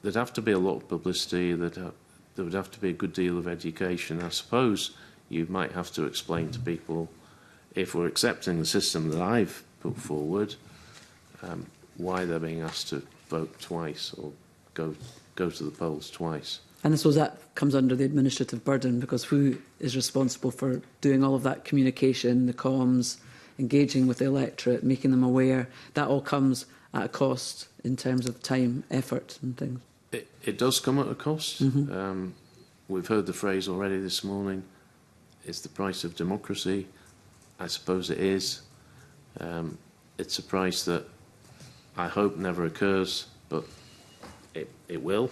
there'd have to be a lot of publicity, there would have to be a good deal of education. I suppose you might have to explain to people, if we're accepting the system that I've put forward, why they're being asked to vote twice or go to the polls twice. And I suppose that comes under the administrative burden, because who is responsible for doing all of that communication, the comms, engaging with the electorate, making them aware? That all comes at a cost in terms of time, effort and things. It does come at a cost. We've heard the phrase already this morning, it's the price of democracy. I suppose it is. It's a price that I hope never occurs, but it will.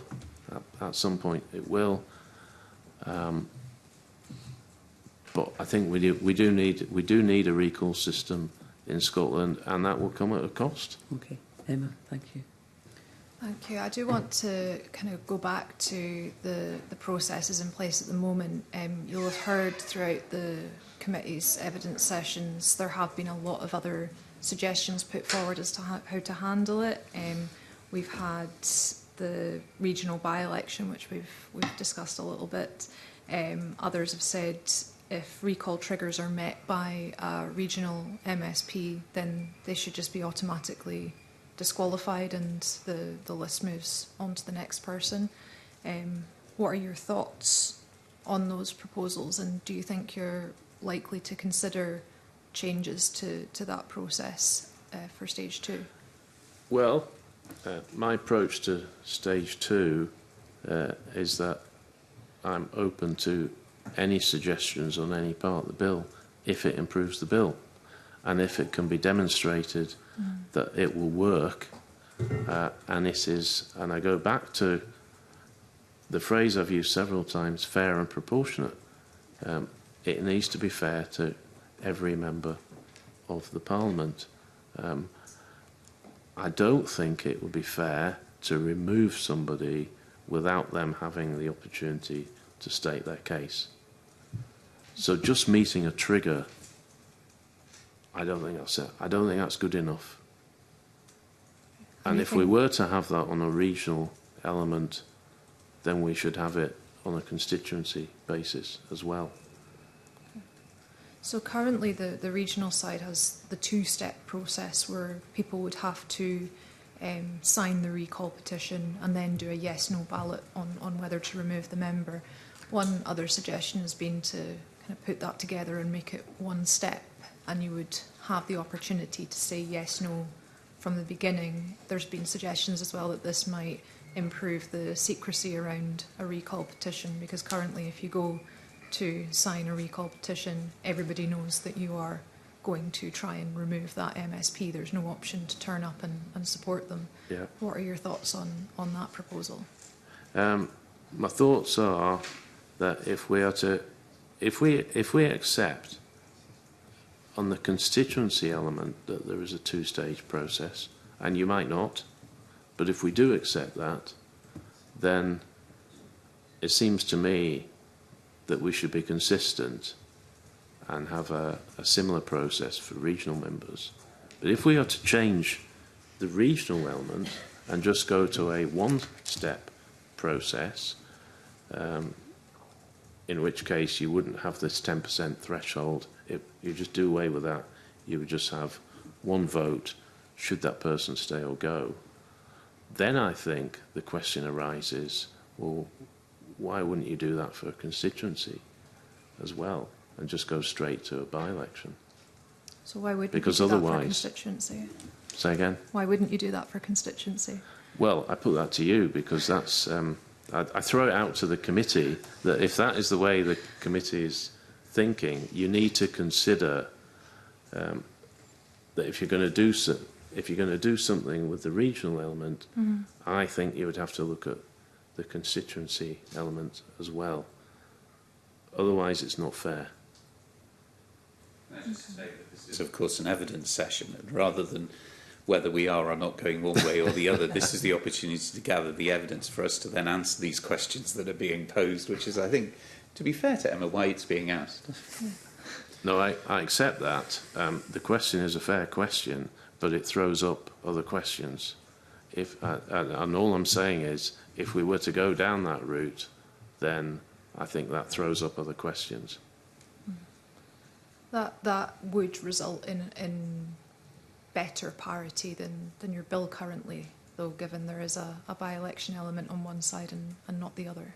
At some point it will. But I think we do need a recall system in Scotland, and that will come at a cost. Okay, Emma, thank you. Thank you. I do want to kind of go back to the processes in place at the moment. You'll have heard throughout the committee's evidence sessions there have been a lot of other suggestions put forward as to how to handle it. We've had the regional by-election, which we've discussed a little bit. Others have said if recall triggers are met by a regional MSP, then they should just be automatically disqualified and the list moves on to the next person. What are your thoughts on those proposals, and do you think you're likely to consider changes to that process for stage 2? Well, my approach to stage 2 is that I'm open to any suggestions on any part of the bill if it improves the bill and if it can be demonstrated that it will work. And I go back to the phrase I've used several times, fair and proportionate. It needs to be fair to every member of the Parliament. I don't think it would be fair to remove somebody without them having the opportunity to state their case. So just meeting a trigger, I don't think that's it. I don't think that's good enough. And if we were to have that on a regional element, then we should have it on a constituency basis as well. So currently the regional side has the two-step process where people would have to sign the recall petition and then do a yes-no ballot on whether to remove the member. One other suggestion has been to kind of put that together and make it one step, and you would have the opportunity to say yes, no from the beginning. There's been suggestions as well that this might improve the secrecy around a recall petition, because currently if you go to sign a recall petition, everybody knows that you are going to try and remove that MSP. There's no option to turn up and support them. Yeah. What are your thoughts on that proposal? My thoughts are that if we accept on the constituency element that there is a two-stage process, and you might not, but if we do accept that, then it seems to me that we should be consistent and have a similar process for regional members. But if we are to change the regional element and just go to a one-step process, in which case you wouldn't have this 10% threshold. You just do away with that. You would just have one vote, should that person stay or go. Then I think the question arises, well, why wouldn't you do that for a constituency as well and just go straight to a by-election? So why wouldn't because you do otherwise, that for constituency? Say again? Why wouldn't you do that for constituency? Well, I put that to you because that's... I throw it out to the committee that if that is the way the committee is thinking, you need to consider that if you're going to do something with the regional element, I think you would have to look at the constituency element as well. Otherwise, it's not fair. Can I just say that this is, of course, an evidence session, and rather than whether we are or not going one way or the other, this is the opportunity to gather the evidence for us to then answer these questions that are being posed, which is, I think, to be fair to Emma, why it's being asked. No, I accept that. The question is a fair question, but it throws up other questions. And all I'm saying is, if we were to go down that route, then I think that throws up other questions. That would result in better parity than your bill currently, though, given there is a by-election element on one side and not the other.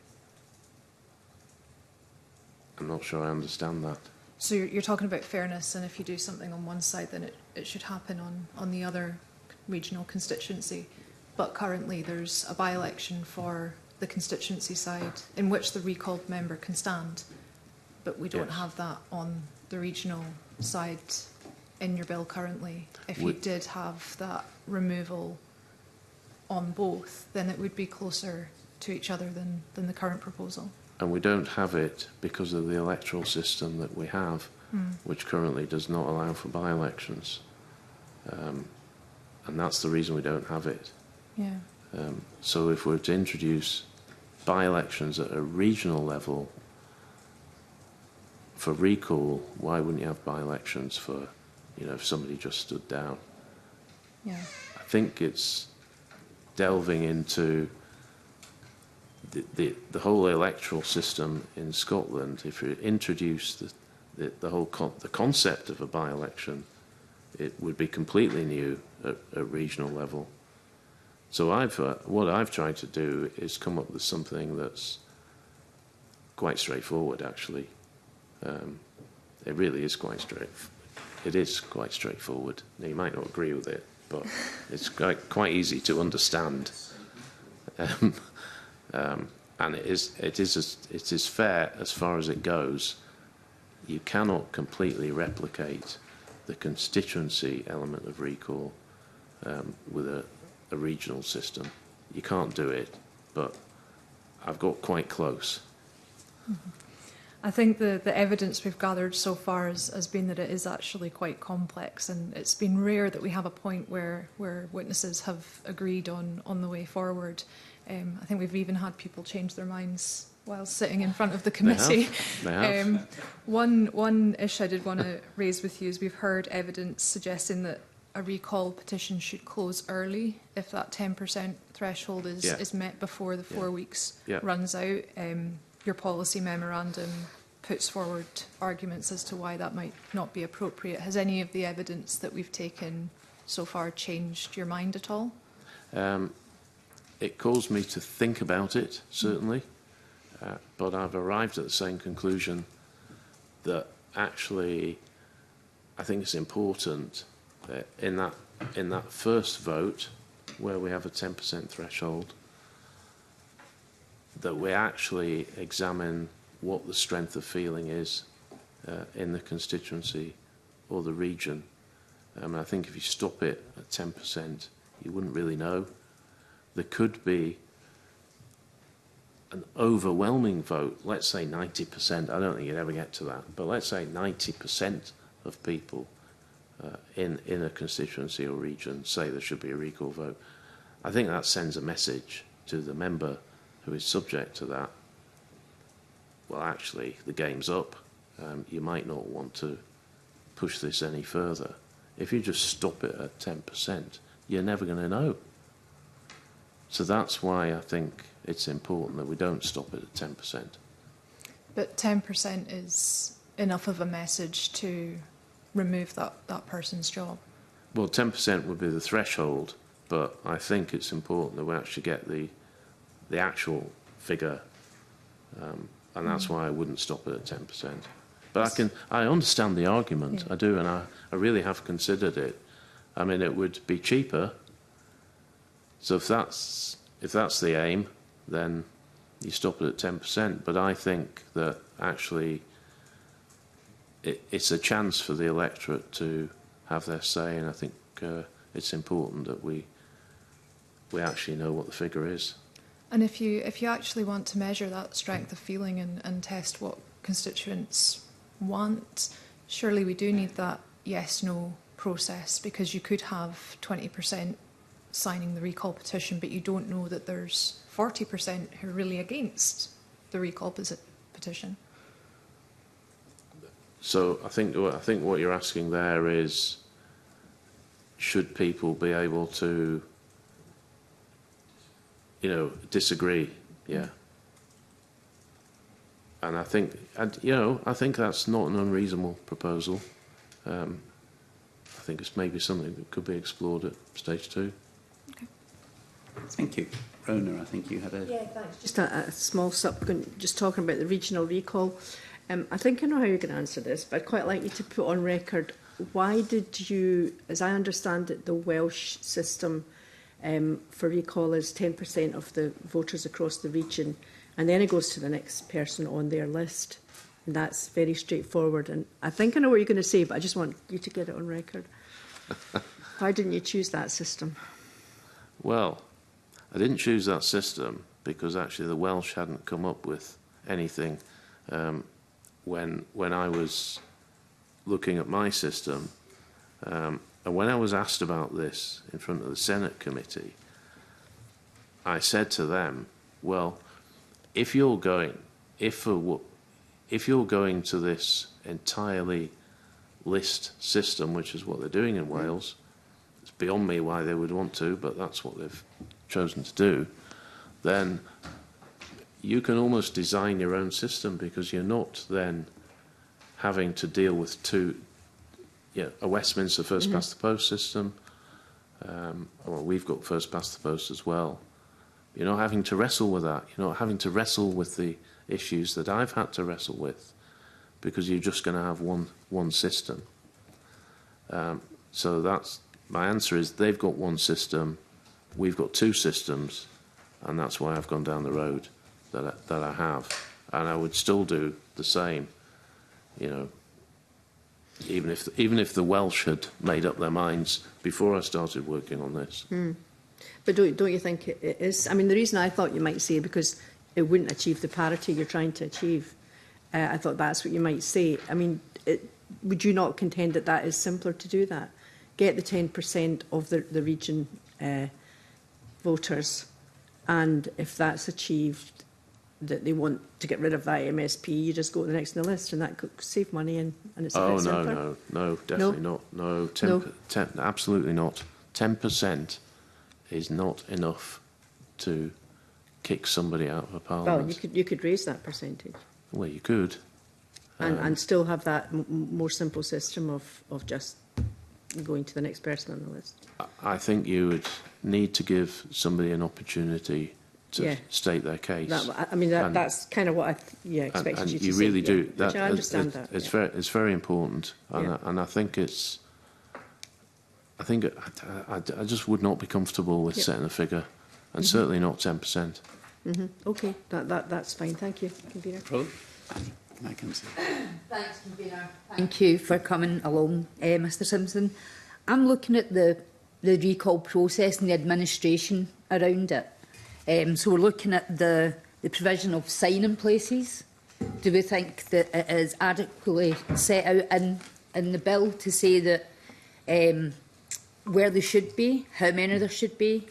I'm not sure I understand that. So you're talking about fairness, and if you do something on one side, then it should happen on the other regional constituency. But currently there's a by-election for the constituency side in which the recalled member can stand, but we don't have that on the regional side in your bill currently. If you did have that removal on both, then it would be closer to each other than the current proposal. And we don't have it because of the electoral system that we have, which currently does not allow for by-elections. And that's the reason we don't have it. Yeah. So if we're to introduce by-elections at a regional level for recall, why wouldn't you have by-elections for, if somebody just stood down? Yeah. I think it's delving into the whole electoral system in Scotland. If you introduce the whole the concept of a by-election, it would be completely new at regional level. So what I've tried to do is come up with something that's quite straightforward, actually. It really is quite straightforward. Now, you might not agree with it, but it's quite easy to understand. And it is fair as far as it goes. You cannot completely replicate the constituency element of recall with a regional system. You can't do it, but I've got quite close. Mm-hmm. I think the evidence we've gathered so far has been that it is actually quite complex, and it's been rare that we have a point where witnesses have agreed on the way forward. I think we've even had people change their minds while sitting in front of the committee. They have. One issue I did want to raise with you is we've heard evidence suggesting that a recall petition should close early if that 10% threshold is met before the 4 weeks runs out. Your policy memorandum puts forward arguments as to why that might not be appropriate. Has any of the evidence that we've taken so far changed your mind at all? It caused me to think about it, certainly, but I've arrived at the same conclusion that actually I think it's important that in that first vote where we have a 10% threshold, that we actually examine what the strength of feeling is in the constituency or the region. I think if you stop it at 10%, you wouldn't really know. There could be an overwhelming vote, let's say 90%, I don't think you'd ever get to that, but let's say 90% of people in a constituency or region say there should be a recall vote. I think that sends a message to the member who is subject to that. Well, actually, the game's up. You might not want to push this any further. If you just stop it at 10%, you're never going to know. So that's why I think it's important that we don't stop it at 10%. But 10% is enough of a message to remove that person's job? Well, 10% would be the threshold, but I think it's important that we actually get the actual figure, and that's why I wouldn't stop it at 10%. But I understand the argument, I do, and I really have considered it. I mean, it would be cheaper. So if that's the aim, then you stop it at 10%. But I think that actually it's a chance for the electorate to have their say, and I think it's important that we actually know what the figure is. And if you actually want to measure that strength of feeling and test what constituents want, surely we do need that yes-no process, because you could have 20% signing the recall petition, but you don't know that there's 40% who are really against the recall petition. So I think what you're asking there is, should people be able to, disagree? Yeah. And I think that's not an unreasonable proposal. I think it's maybe something that could be explored at stage 2. Okay. Thank you. Rona, I think you had a... Yeah, thanks. Just a small just talking about the regional recall. I think I know how you're going to answer this, but I'd quite like you to put on record, why did you, as I understand it, the Welsh system for recall is 10% of the voters across the region, and then it goes to the next person on their list. And that's very straightforward. And I think I know what you're going to say, but I just want you to get it on record. Why didn't you choose that system? Well, I didn't choose that system because actually the Welsh hadn't come up with anything when I was looking at my system. And when I was asked about this in front of the Senate committee, I said to them, well, if you're going to this entirely list system, which is what they're doing in Wales, it's beyond me why they would want to, but that's what they've chosen to do, then you can almost design your own system, because you're not then having to deal with a Westminster first past the post system. Well, we've got first past the post as well. You're not having to wrestle with that. You're not having to wrestle with the issues that I've had to wrestle with, because you're just going to have one system. So that's my answer. Is they've got one system, we've got two systems, and that's why I've gone down the road that I have, and I would still do the same. You know, even if the Welsh had made up their minds before I started working on this. But don't you think it is? I mean, the reason I thought you might say, because it wouldn't achieve the parity you're trying to achieve, I thought that's what you might say. I mean, would you not contend that that is simpler to do that? Get the 10% of the region voters, and if that's achieved, that they want to get rid of that MSP, you just go to the next on the list, and that could save money, and it's a bit simpler. No, definitely not. No, 10, absolutely not. 10% is not enough to kick somebody out of a parliament. Well, you could raise that percentage. Well, you could. And still have that more simple system of just going to the next person on the list. I think you would need to give somebody an opportunity to state their case. That's kind of what I expected you to say. You really do. I understand that. It's very important, and I think it's. I just would not be comfortable with setting a figure, and certainly not 10%. Okay, that's fine. Thank you, convener. I can see. Thanks, convener. Thank you for coming along, Mr Simpson. I'm looking at the recall process and the administration around it. So we're looking at the provision of signing places. Do we think that it is adequately set out in the bill to say that where they should be, how many there should be,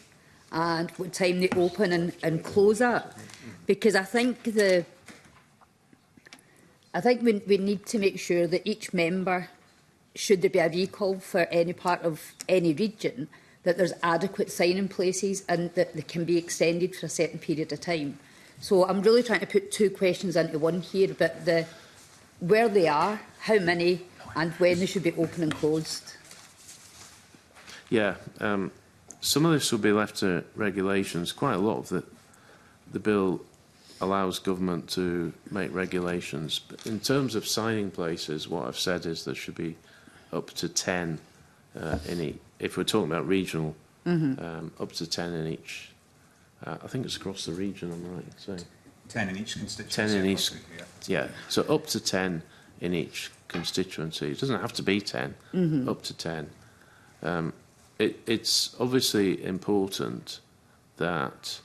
and what time they open and close at? Because I think we need to make sure that each member, should there be a recall for any part of any region, that there's adequate signing places and that they can be extended for a certain period of time. So I'm really trying to put two questions into one here, but where they are, how many, and when they should be open and closed. Yeah, some of this will be left to regulations. Quite a lot of the bill allows government to make regulations. But in terms of signing places, what I've said is there should be up to 10 in each. If we're talking about regional, up to 10 in each. I think it's across the region, I'm right in saying. 10 in each constituency. 10 in each, yeah. So up to 10 in each constituency. It doesn't have to be 10, up to 10. It's obviously important that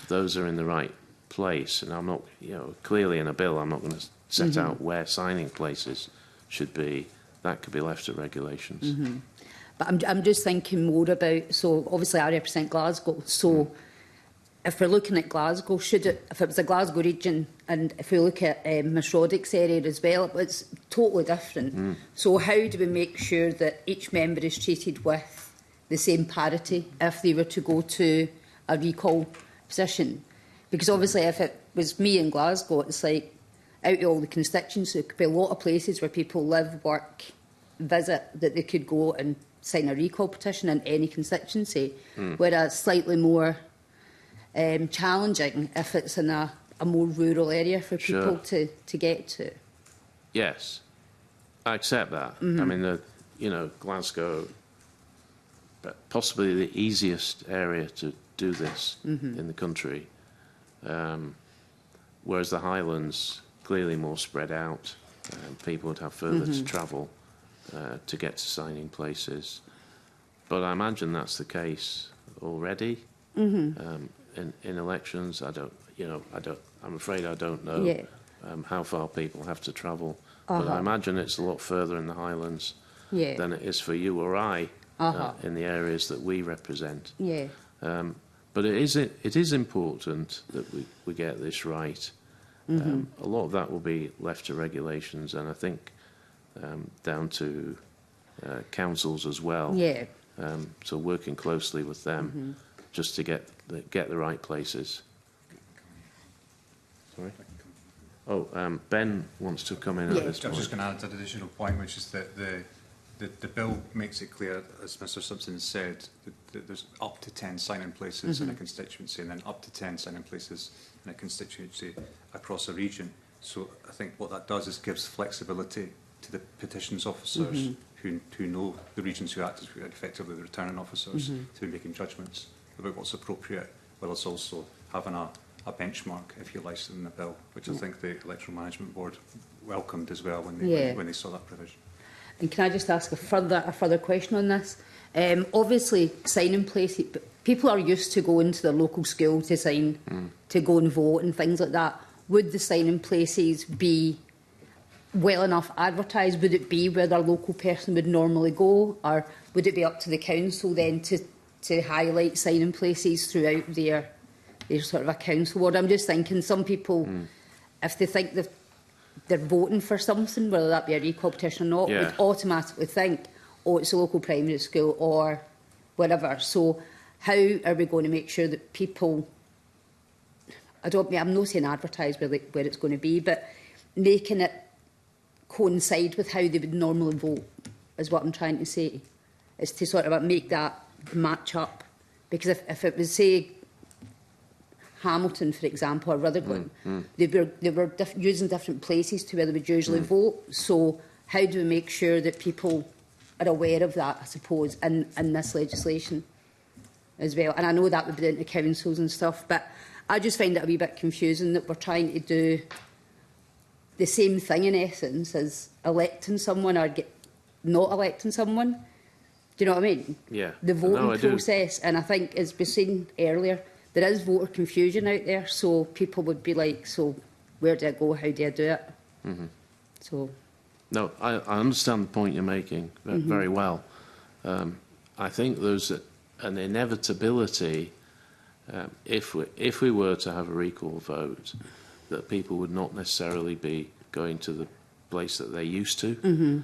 those are in the right place, and I'm not, clearly in a bill, I'm not going to set out where signing places should be. That could be left to regulations. But I'm just thinking more about, so obviously I represent Glasgow, so if we're looking at Glasgow, if it was a Glasgow region, and if we look at Miss Roddick's area as well, it's totally different. So how do we make sure that each member is treated with the same parity if they were to go to a recall position? Because obviously if it was me in Glasgow, it's like out of all the constituencies, there could be a lot of places where people live, work, visit, that they could go and sign a recall petition in any constituency, whereas slightly more challenging if it's in a more rural area for people to get to. Yes, I accept that. I mean, Glasgow, possibly the easiest area to do this in the country, whereas the Highlands, clearly more spread out. People would have further to travel to get to signing places. But I imagine that's the case already in elections. I'm afraid I don't know how far people have to travel. But I imagine it's a lot further in the Highlands than it is for you or I in the areas that we represent. But it is important that we get this right. A lot of that will be left to regulations, and I think down to councils as well. Yeah. So working closely with them just to get the right places. Sorry? Oh, Ben wants to come in at this I point. was just going to add an additional point, which is that the bill makes it clear, as Mr Simpson said, that there's up to 10 sign-in places in a constituency, and then up to 10 sign-in places in a constituency across a region. So I think what that does is gives flexibility to the petitions officers who know the regions, who act as effectively the returning officers, to be making judgments about what's appropriate, while it's also having a benchmark, if you like, in the bill, which I think the Electoral Management Board welcomed as well when they saw that provision. And can I just ask a further question on this? Obviously, signing places, people are used to going to their local school to sign, to go and vote and things like that. Would the signing places be well enough advertised? Would it be where their local person would normally go, or would it be up to the council then to highlight signing places throughout their sort of a council ward? I'm just thinking some people, if they think they're voting for something, whether that be a recall petition or not, would automatically think, oh, it's a local primary school or whatever. So how are we going to make sure that people, I'm not saying advertise where it's going to be, but making it coincide with how they would normally vote is what I'm trying to say, is to sort of make that match up. Because if it was, say, Hamilton, for example, or Rutherglen, they were using different places to where they would usually vote. So how do we make sure that people are aware of that, I suppose, in this legislation as well? And I know that would be into councils and stuff, but I just find it a wee bit confusing that we're trying to do the same thing in essence as electing someone or not electing someone. Do you know what I mean? Yeah. The voting process, and I think, as we've seen earlier, there is voter confusion out there, so people would be like, so where do I go, how do I do it? So, no, I understand the point you're making very well. I think there's an inevitability, if we were to have a recall vote, that people would not necessarily be going to the place that they used to,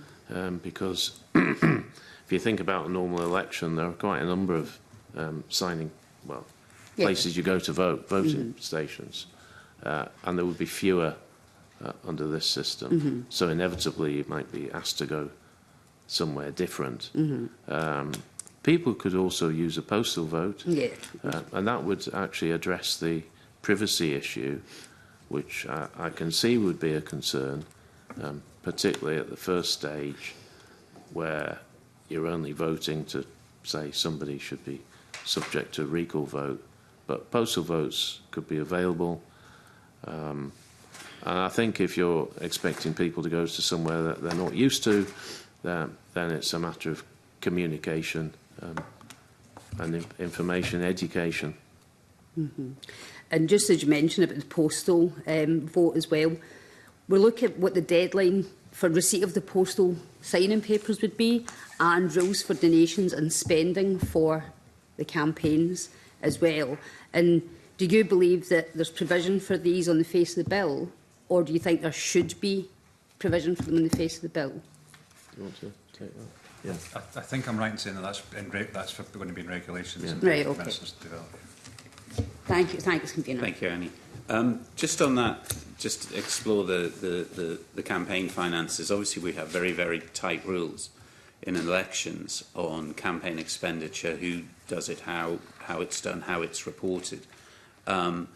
because if you think about a normal election, there are quite a number of places you go to voting stations, and there would be fewer under this system. So inevitably you might be asked to go somewhere different. People could also use a postal vote, and that would actually address the privacy issue, which I can see would be a concern, particularly at the first stage, where you're only voting to say somebody should be subject to a recall vote. But postal votes could be available. And I think if you're expecting people to go to somewhere that they're not used to, then it's a matter of communication and information education. And just as you mentioned about the postal vote as well, we'll look at what the deadline for receipt of the postal signing papers would be, and rules for donations and spending for the campaigns as well. And do you believe that there's provision for these on the face of the bill, or do you think there should be provision for them on the face of the bill? Do you want to take that? Yeah, I think I'm right in saying that that's going to be in regulations. Yeah. And Right, okay. ministers develop. Thank you, Convener. Thank you, Annie. Just on that, just to explore the campaign finances. Obviously, we have very, very tight rules in elections on campaign expenditure, who does it, how it's done, how it's reported. And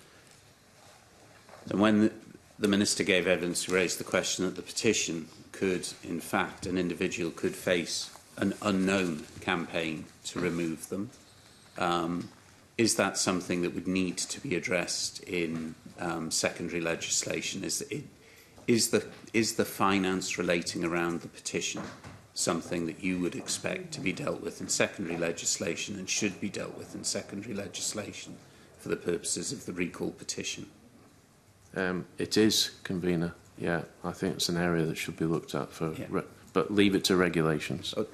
when the Minister gave evidence to raise the question that the petition could, in fact, an individual could face an unknown campaign to remove them. Is that something that would need to be addressed in secondary legislation? Is the finance relating around the petition something that you would expect to be dealt with in secondary legislation and should be dealt with in secondary legislation for the purposes of the recall petition? It is, Convener. Yeah, I think it's an area that should be looked at but leave it to regulations. Oh,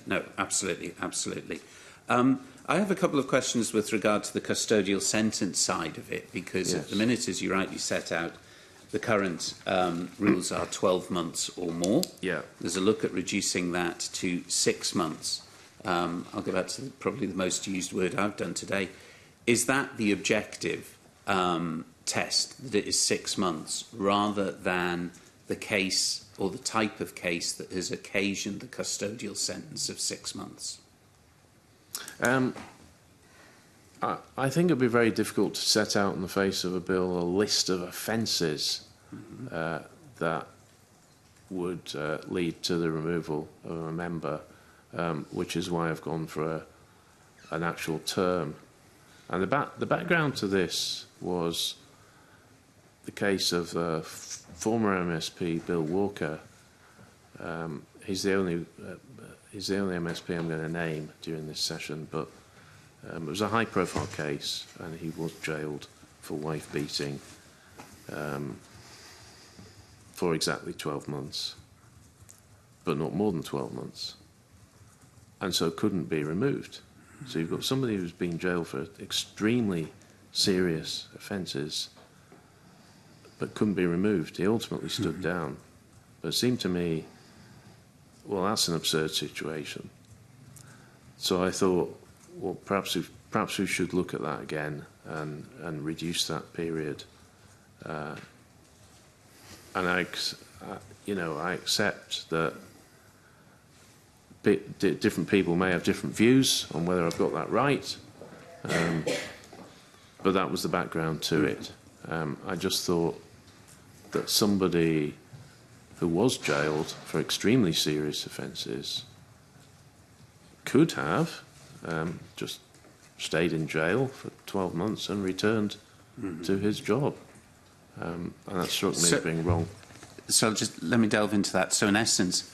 no, absolutely, absolutely. I have a couple of questions with regard to the custodial sentence side of it, because Yes. at the minute, as you rightly set out, the current rules are 12 months or more. Yeah. There's a look at reducing that to 6 months. I'll go back to probably the most used word I've done today. Is that the objective test, that it is 6 months, rather than the case or the type of case that has occasioned the custodial sentence of 6 months? I think it would be very difficult to set out in the face of a bill a list of offences that would lead to the removal of a member, which is why I've gone for an actual term. And the background to this was the case of former MSP Bill Walker. He's the only MSP I'm going to name during this session, but it was a high-profile case, and he was jailed for wife beating for exactly 12 months, but not more than 12 months, and so couldn't be removed. So you've got somebody who's been jailed for extremely serious offences, but couldn't be removed. He ultimately stood down. But it seemed to me, well, that's an absurd situation. So I thought, well, perhaps we should look at that again and reduce that period. And I accept that different people may have different views on whether I've got that right, but that was the background to it. I just thought that somebody who was jailed for extremely serious offences could have just stayed in jail for 12 months and returned to his job. And that struck me as being wrong. So just let me delve into that. So in essence,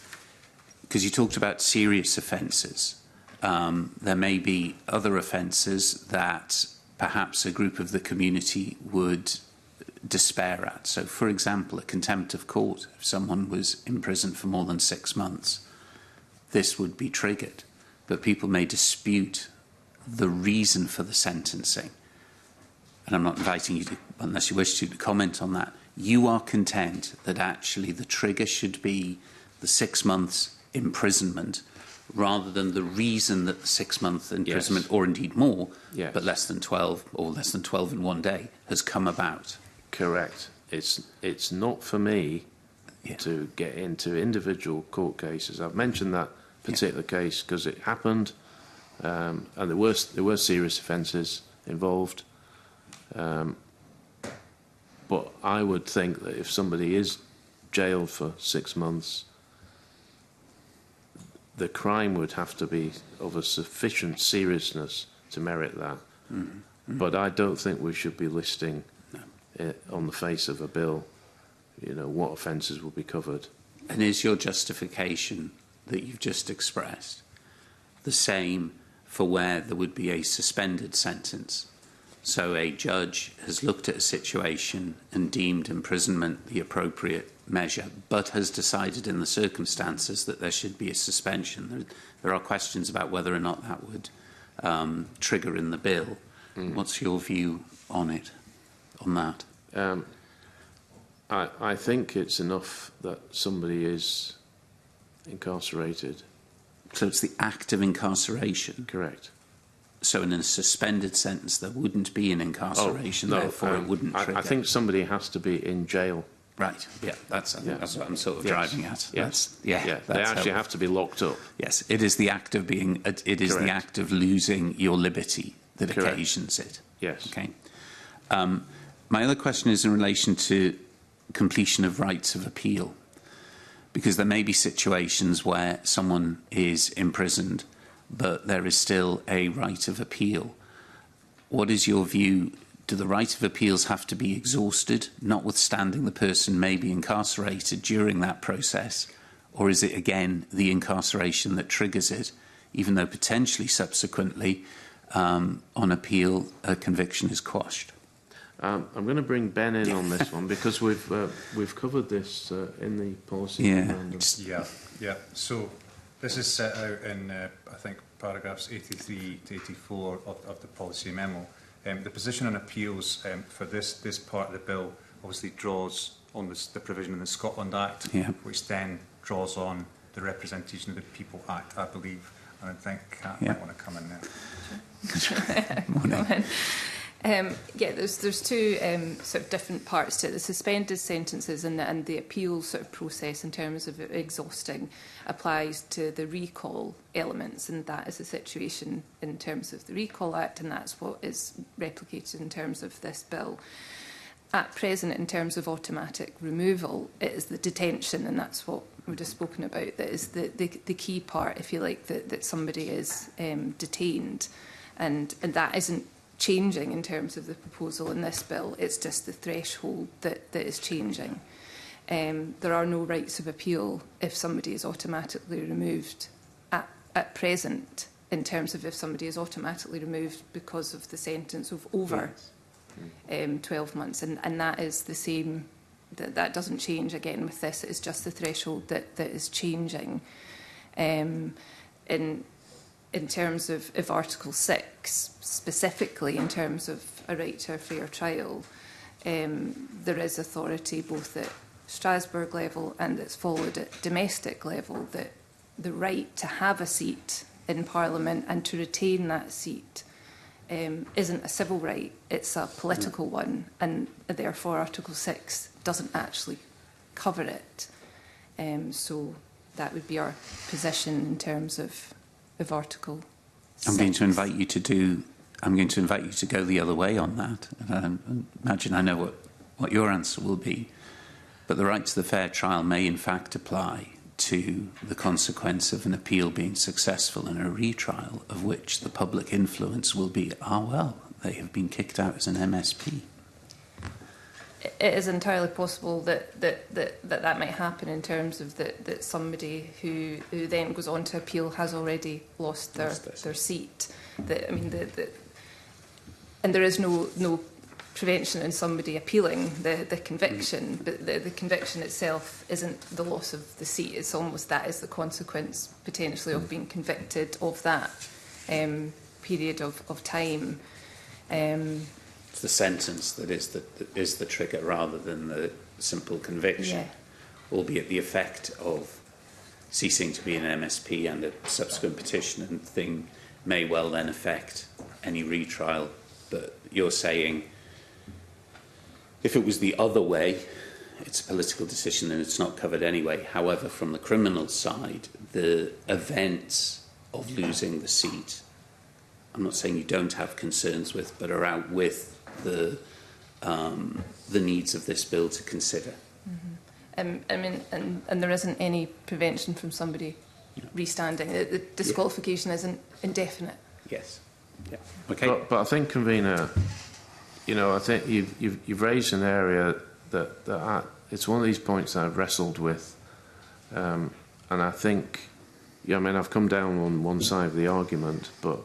because you talked about serious offences, there may be other offences that perhaps a group of the community would despair at. So, for example, a contempt of court. If someone was imprisoned for more than 6 months, this would be triggered. But people may dispute the reason for the sentencing. And I'm not inviting you to, unless you wish to comment on that. You are content that actually the trigger should be the 6 months imprisonment rather than the reason that the 6 month imprisonment, Yes. or indeed more, Yes. but less than 12 or less than 12 in one day, has come about. Correct. It's not for me Yeah. to get into individual court cases. I've mentioned that particular case because it happened, and there were serious offences involved. But I would think that if somebody is jailed for 6 months, the crime would have to be of a sufficient seriousness to merit that. But I don't think we should be listing on the face of a bill, what offences will be covered. And is your justification that you've just expressed the same for where there would be a suspended sentence? So a judge has looked at a situation and deemed imprisonment the appropriate measure, but has decided in the circumstances that there should be a suspension. There are questions about whether or not that would trigger in the bill. What's your view on it, on that? I think it's enough that somebody is incarcerated. So it's the act of incarceration. Correct. So in a suspended sentence, there wouldn't be an incarceration, therefore it wouldn't trigger. I think somebody has to be in jail. Right, yeah, that's what I'm sort of Yes. driving at. Yes. They They actually have to be locked up. Yes, it is the act of being, it is the Correct. act of losing your liberty that Correct. occasions it. Yes. Okay. My other question is in relation to completion of rights of appeal, because there may be situations where someone is imprisoned, but there is still a right of appeal. What is your view? Do the right of appeals have to be exhausted, notwithstanding the person may be incarcerated during that process? Or is it, again, the incarceration that triggers it, even though potentially subsequently, on appeal, a conviction is quashed? I'm going to bring Ben in on this one because we've covered this in the policy memorandum. Yeah. So This is set out in, I think, paragraphs 83 to 84 of the policy memo. The position on appeals for this part of the bill obviously draws on the provision in the Scotland Act, which then draws on the Representation of the People Act, I believe. And I think Kat might want to come in there. Yeah, there's two sort of different parts to it. The suspended sentences and the appeal sort of process in terms of exhausting applies to the recall elements, and that is the situation in terms of the Recall Act, and that's what is replicated in terms of this bill. At present, in terms of automatic removal, it is the detention, and that's what we've just spoken about, that is the key part, if you like, that somebody is detained, and that isn't changing in terms of the proposal in this bill. It's just the threshold that is changing. There are no rights of appeal if somebody is automatically removed at present, in terms of if somebody is automatically removed because of the sentence of over 12 months. And that is the same, that doesn't change again with this. It's just the threshold that is changing. In terms of Article 6, specifically in terms of a right to a fair trial, there is authority both at Strasbourg level and it's followed at domestic level that the right to have a seat in Parliament and to retain that seat isn't a civil right, it's a political one, and therefore Article 6 doesn't actually cover it. So that would be our position in terms of Article 6. I'm going to invite you to go the other way on that. And imagine I know what your answer will be. But the right to the fair trial may in fact apply to the consequence of an appeal being successful in a retrial, of which the public influence will be, they have been kicked out as an MSP. It is entirely possible that might happen in terms of that somebody who then goes on to appeal has already lost their seat. And there is no prevention in somebody appealing the conviction, but the conviction itself isn't the loss of the seat. It's almost that is the consequence potentially of being convicted of that period of time. It's the sentence that is the trigger rather than the simple conviction, albeit the effect of ceasing to be an MSP and a subsequent petition and thing may well then affect any retrial. But you're saying if it was the other way, it's a political decision and it's not covered anyway. However, from the criminal side, the events of losing the seat, I'm not saying you don't have concerns with, but are out with the needs of this bill to consider. And there isn't any prevention from somebody restanding. The disqualification isn't indefinite. Yes. Yeah. Okay. But I think, convener, I think you've raised an area that it's one of these points that I've wrestled with, and I think, I've come down on one side of the argument, but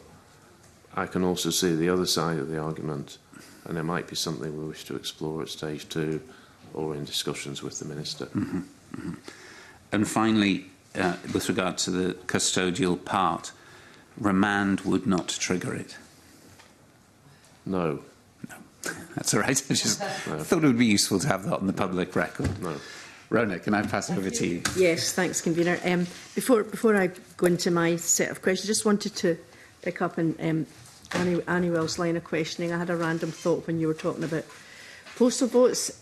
I can also see the other side of the argument, and there might be something we wish to explore at stage 2 or in discussions with the Minister. Mm-hmm. Mm-hmm. And finally, with regard to the custodial part, remand would not trigger it? No. That's all right. I just thought it would be useful to have that on the public record. No. Rona, can I pass over to you? Yes, thanks, convener. Before I go into my set of questions, just wanted to pick up on Annie Wells' line of questioning. I had a random thought when you were talking about postal votes.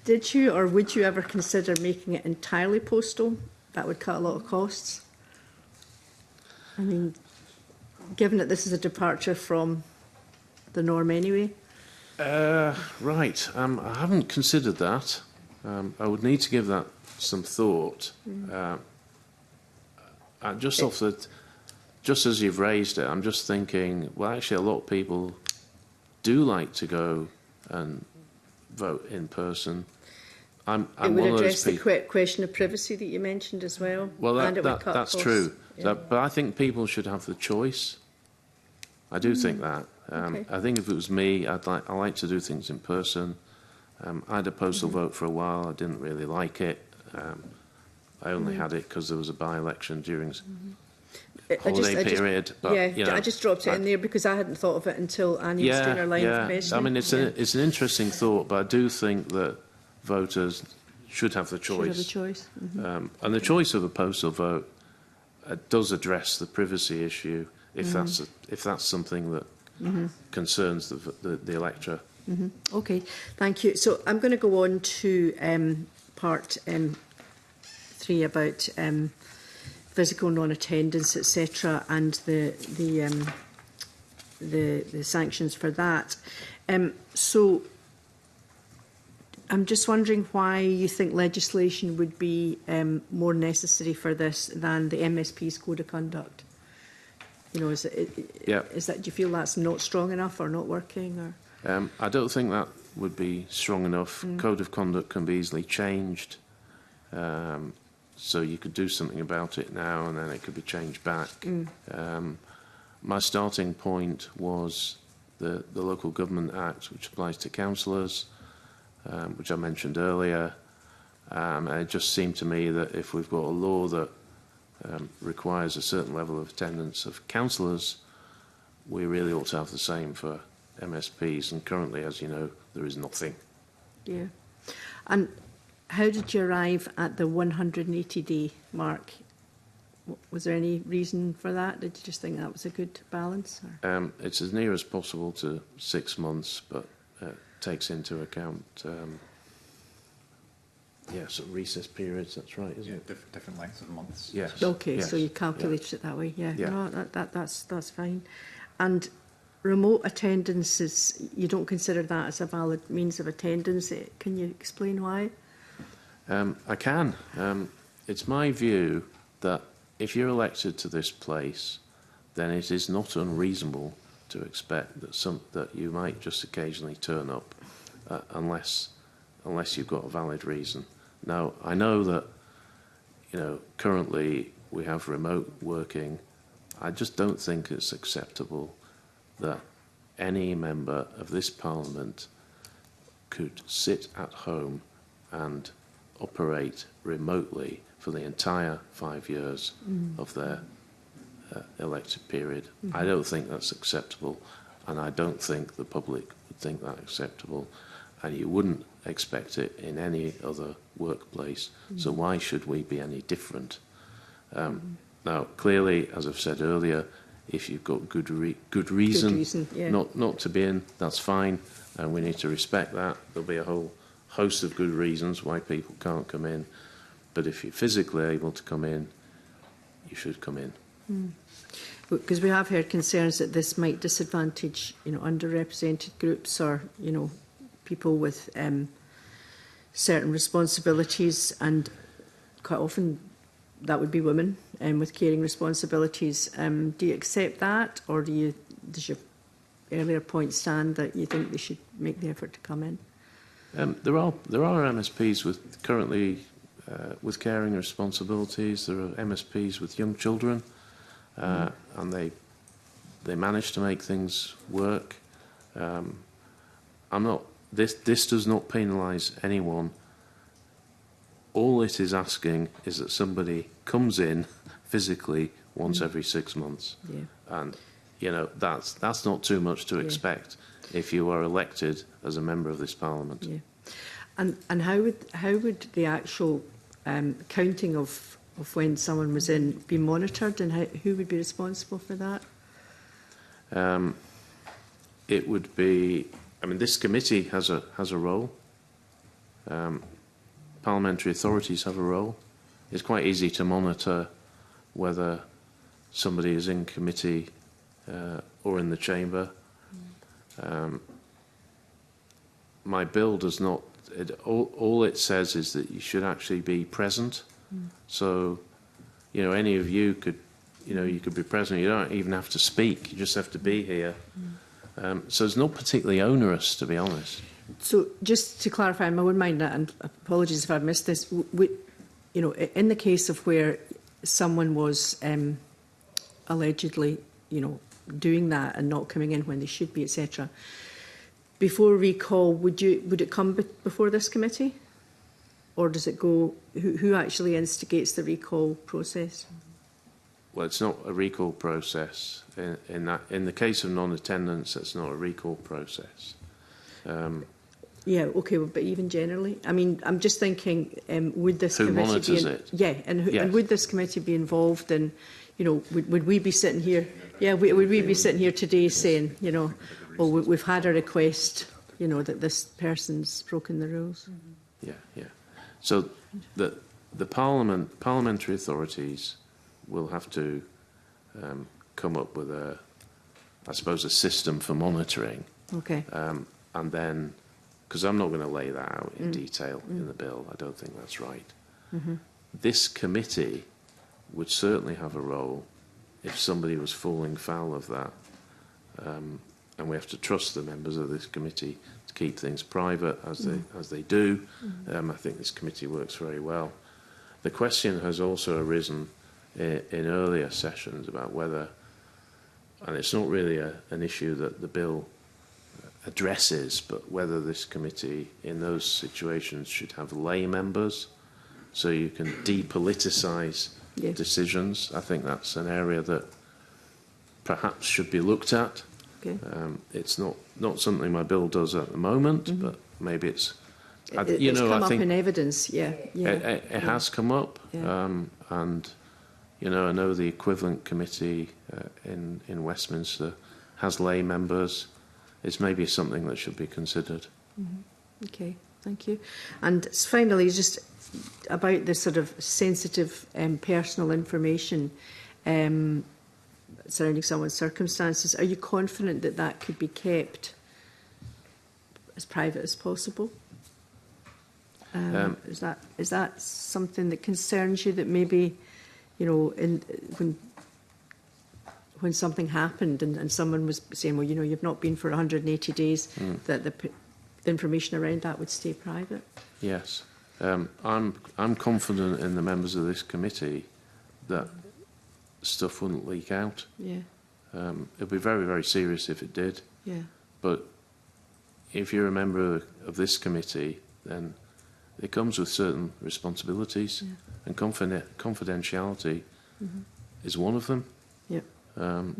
Did you or would you ever consider making it entirely postal? That would cut a lot of costs. Given that this is a departure from the norm anyway. Right. I haven't considered that. I would need to give that some thought. Just as you've raised it, I'm just thinking, well, actually, a lot of people do like to go and vote in person. I'm it would one address of those the question of privacy that you mentioned as well. Well, and it would cut that's costs. true. Yeah. But I think people should have the choice. I do think that. Okay. I think if it was me, I like to do things in person. I had a postal vote for a while. I didn't really like it. I only had it because there was a by-election during I holiday period. But, yeah, you know, I just dropped it in there because I hadn't thought of it until Annie was doing her line of questioning. I mean, it's an interesting thought, but I do think that voters should have the choice. Should have the choice. And the choice of a postal vote does address the privacy issue if that's something that concerns the electorate. Okay, thank you. So I'm going to go on to part 3 about physical non-attendance, etc., and the sanctions for that. So I'm just wondering why you think legislation would be more necessary for this than the MSP's code of conduct. You know, is that? Do you feel that's not strong enough or not working? Or I don't think that would be strong enough. Code of conduct can be easily changed. So you could do something about it now and then it could be changed back. My starting point was the Local Government Act, which applies to councillors, which I mentioned earlier. And it just seemed to me that if we've got a law that requires a certain level of attendance of councillors, we really ought to have the same for MSPs. And currently, as you know, there is nothing. Yeah. And how did you arrive at the 180-day mark? Was there any reason for that? Did you just think that was a good balance? Or? It's as near as possible to 6 months, but takes into account, sort of recess periods. That's right, isn't it? Different lengths of months. Yes. Okay, yes. so you calculated it that way. Yeah. Yeah. No, that's fine. And remote attendances, you don't consider that as a valid means of attendance. Can you explain why? I can. It's my view that if you're elected to this place, then it is not unreasonable to expect that you might just occasionally turn up, unless you've got a valid reason. Now, I know that, currently we have remote working. I just don't think it's acceptable that any member of this Parliament could sit at home and operate remotely for the entire 5 years of their elected period. I don't think that's acceptable, and I don't think the public would think that acceptable, and you wouldn't expect it in any other workplace. So why should we be any different? Now, clearly, as I've said earlier, if you've got good reason yeah. not to be in, that's fine, and we need to respect that. There'll be a whole host of good reasons why people can't come in, but if you're physically able to come in, you should come in. Because we have heard concerns that this might disadvantage, underrepresented groups or, people with certain responsibilities, and quite often that would be women with caring responsibilities. Do you accept that, or does your earlier point stand that you think they should make the effort to come in? There are MSPs currently with caring responsibilities. There are MSPs with young children, and they manage to make things work. This does not penalise anyone. All it is asking is that somebody comes in physically once every 6 months, and that's not too much to expect if you are elected as a member of this Parliament. Yeah. And how would the actual counting of when someone was in be monitored, and who would be responsible for that? It would be. This committee has a role. Parliamentary authorities have a role. It's quite easy to monitor whether somebody is in committee or in the chamber. My bill does not. All it says is that you should actually be present. So, any of you could, you could be present. You don't even have to speak. You just have to be here. So it's not particularly onerous, to be honest. So just to clarify, I wouldn't mind that, and apologies if I've missed this. In the case of where someone was allegedly, doing that and not coming in when they should be, etc. Before recall, would it come before this committee, or does it go? Who actually instigates the recall process? Well, it's not a recall process. In the case of non-attendance, it's not a recall process. Yeah, okay, well, but even generally, I mean, I'm just thinking, would this Who committee monitors be? it? Yeah, and Yes. would this committee be involved in? You know, would we be sitting here? Yeah, would we be sitting here today saying, you know, well, we've had a request, you know, that this person's broken the rules? Yeah, yeah. So the parliamentary authorities will have to come up with I suppose, a system for monitoring, Okay. and then, because I'm not going to lay that out in detail in the bill, I don't think that's right. This committee would certainly have a role if somebody was falling foul of that, and we have to trust the members of this committee to keep things private as they do. I think this committee works very well. The question has also arisen in earlier sessions about whether, and it's not really an issue that the bill addresses, but whether this committee in those situations should have lay members so you can depoliticise decisions. I think that's an area that perhaps should be looked at. Okay. It's not something my bill does at the moment, but maybe it's. It's come up in evidence, yeah. It has come up, Yeah. and I know the equivalent committee in Westminster has lay members. It's maybe something that should be considered. Okay, thank you. And finally, just about this sort of sensitive personal information surrounding someone's circumstances, are you confident that that could be kept as private as possible? Is that something that concerns you, that maybe, you know, when something happened and someone was saying, well, you know, you've not been for 180 days, that the information around that would stay private? Yes. I'm confident in the members of this committee that stuff wouldn't leak out. Yeah. It'd be very, very serious if it did. Yeah. But if you're a member of this committee, then it comes with certain responsibilities, and confidentiality is one of them. Yeah.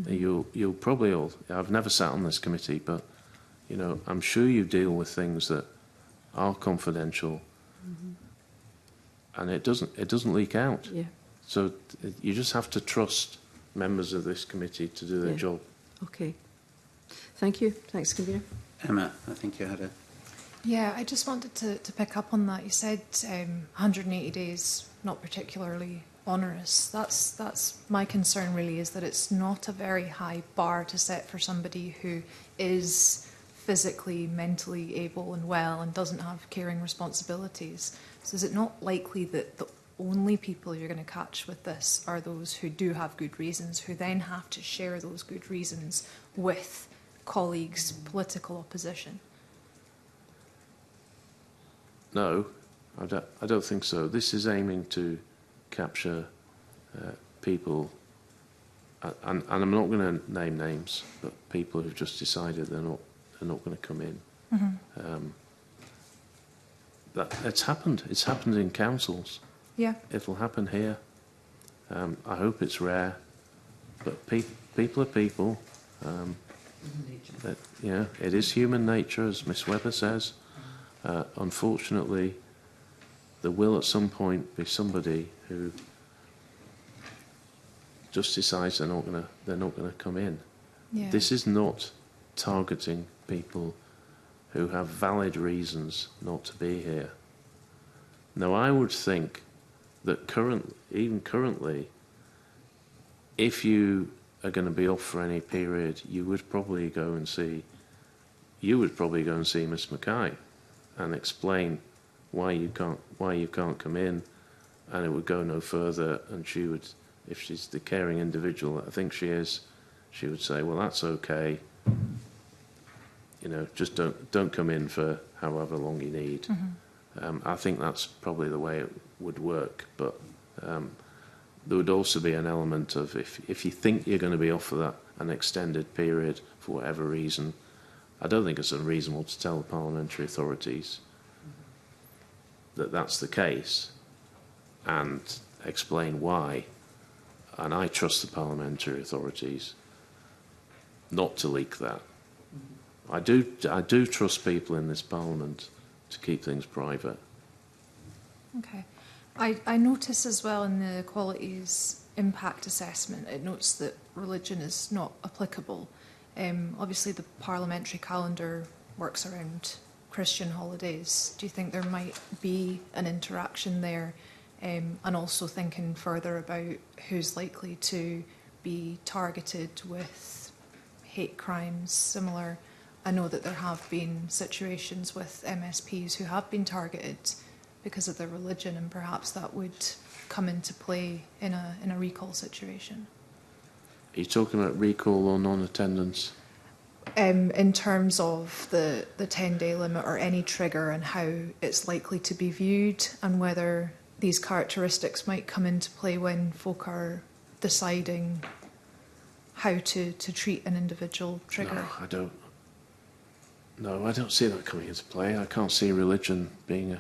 You'll probably all. I've never sat on this committee, but you know, I'm sure you deal with things that are confidential, and it doesn't leak out. Yeah. So you just have to trust members of this committee to do their job. Okay. Thank you. Thanks, Convener. Emma, I think you had a... Yeah, I just wanted to pick up on that. You said 180 days, not particularly onerous. That's my concern really, is that it's not a very high bar to set for somebody who is physically, mentally able and well and doesn't have caring responsibilities. So is it not likely that the only people you're going to catch with this are those who do have good reasons, who then have to share those good reasons with colleagues, political opposition? No, I don't think so. This is aiming to capture people, and I'm not going to name names, but people who've just decided they're not going to come in. It's happened. It's happened in councils. Yeah. It'll happen here. I hope it's rare, but people are people. It is human nature, as Miss Webber says. Unfortunately, there will at some point be somebody who just decides they're not going to come in. Yeah. This is not targeting people who have valid reasons not to be here. Now, I would think that currently, if you are going to be off for any period, you would probably go and see Miss Mackay and explain why you can't come in, and it would go no further. And she would, if she's the caring individual that I think she is, she would say, well, that's okay. You know, just don't come in for however long you need. I think that's probably the way it would work. But there would also be an element of if you think you're going to be off for an extended period for whatever reason, I don't think it's unreasonable to tell the parliamentary authorities that that's the case and explain why. And I trust the parliamentary authorities not to leak that. I do trust people in this parliament to keep things private. Okay. I notice as well in the Equalities Impact Assessment, it notes that religion is not applicable. Obviously, the parliamentary calendar works around Christian holidays. Do you think there might be an interaction there? And also thinking further about who's likely to be targeted with hate crimes similar. I know that there have been situations with MSPs who have been targeted because of their religion, and perhaps that would come into play in a recall situation. Are you talking about recall or non-attendance? In terms of the 10-day limit or any trigger and how it's likely to be viewed, and whether these characteristics might come into play when folk are deciding how to treat an individual trigger. No, I don't see that coming into play. I can't see religion being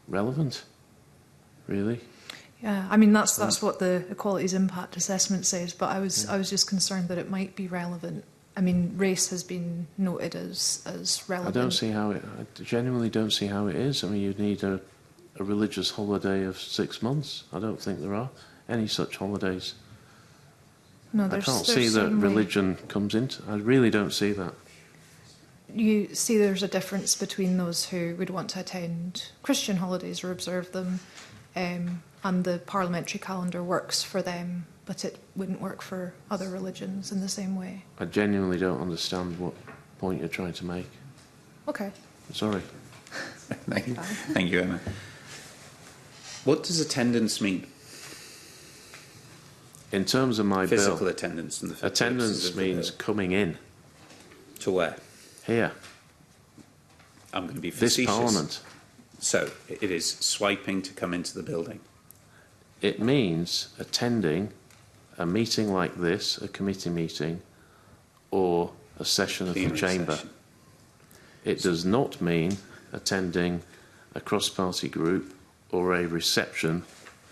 relevant, really. Yeah, I mean that's what the Equalities Impact Assessment says, but I was just concerned that it might be relevant. I mean, race has been noted as relevant. I genuinely don't see how it is. I mean, you'd need a religious holiday of 6 months. I don't think there are any such holidays. No, I can't see that religion comes into. I really don't see that. You see there's a difference between those who would want to attend Christian holidays or observe them, and the parliamentary calendar works for them, but it wouldn't work for other religions in the same way. I genuinely don't understand what point you're trying to make. Okay. I'm sorry. Thank you, Emma. What does attendance mean? In terms of my Physical bill, attendance. And the attendance means coming in. To where? Here. I'm going to be This facetious. Parliament. So it is swiping to come into the building. It means attending a meeting like this, a committee meeting, or a session of the Plenary chamber. session. It does not mean attending a cross-party group or a reception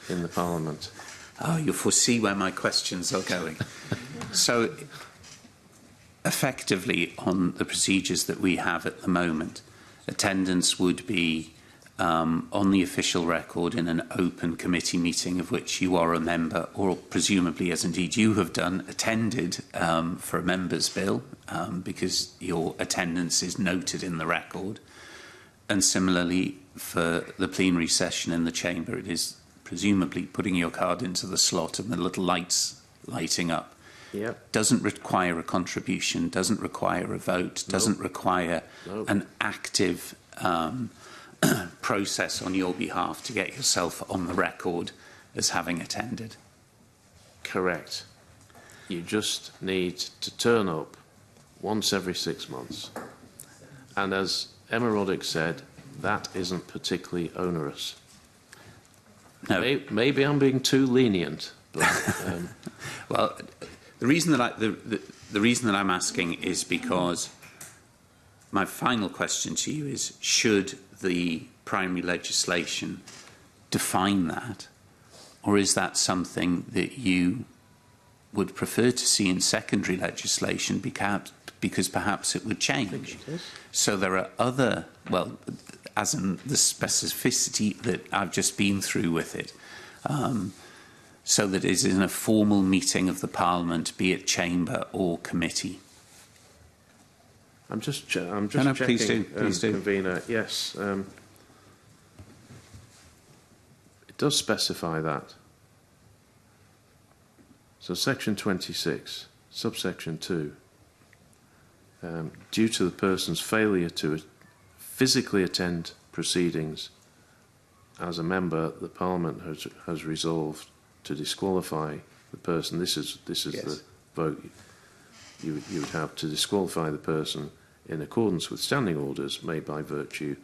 in the Parliament. Oh, you foresee where my questions are going. So, effectively, on the procedures that we have at the moment, attendance would be on the official record in an open committee meeting of which you are a member, or presumably, as indeed you have done, attended for a member's bill, because your attendance is noted in the record. And similarly, for the plenary session in the chamber, it is presumably putting your card into the slot and the little lights lighting up. Yep. Doesn't require a contribution, doesn't require a vote, doesn't require an active process on your behalf to get yourself on the record as having attended. Correct. You just need to turn up once every 6 months. And as Emma Roddick said, that isn't particularly onerous. No. Maybe I'm being too lenient, but well, the reason that the reason that I'm asking is because my final question to you is: should the primary legislation define that, or is that something that you would prefer to see in secondary legislation because perhaps it would change? So there are other, well, as in the specificity that I've just been through with it, so that it is in a formal meeting of the Parliament, be it chamber or committee. I'm just No, checking, please do. Convener. Yes, it does specify that. So section 26, subsection 2, due to the person's failure to physically attend proceedings as a member, the Parliament has resolved to disqualify the person. This is yes. The vote you would have to disqualify the person in accordance with standing orders made by virtue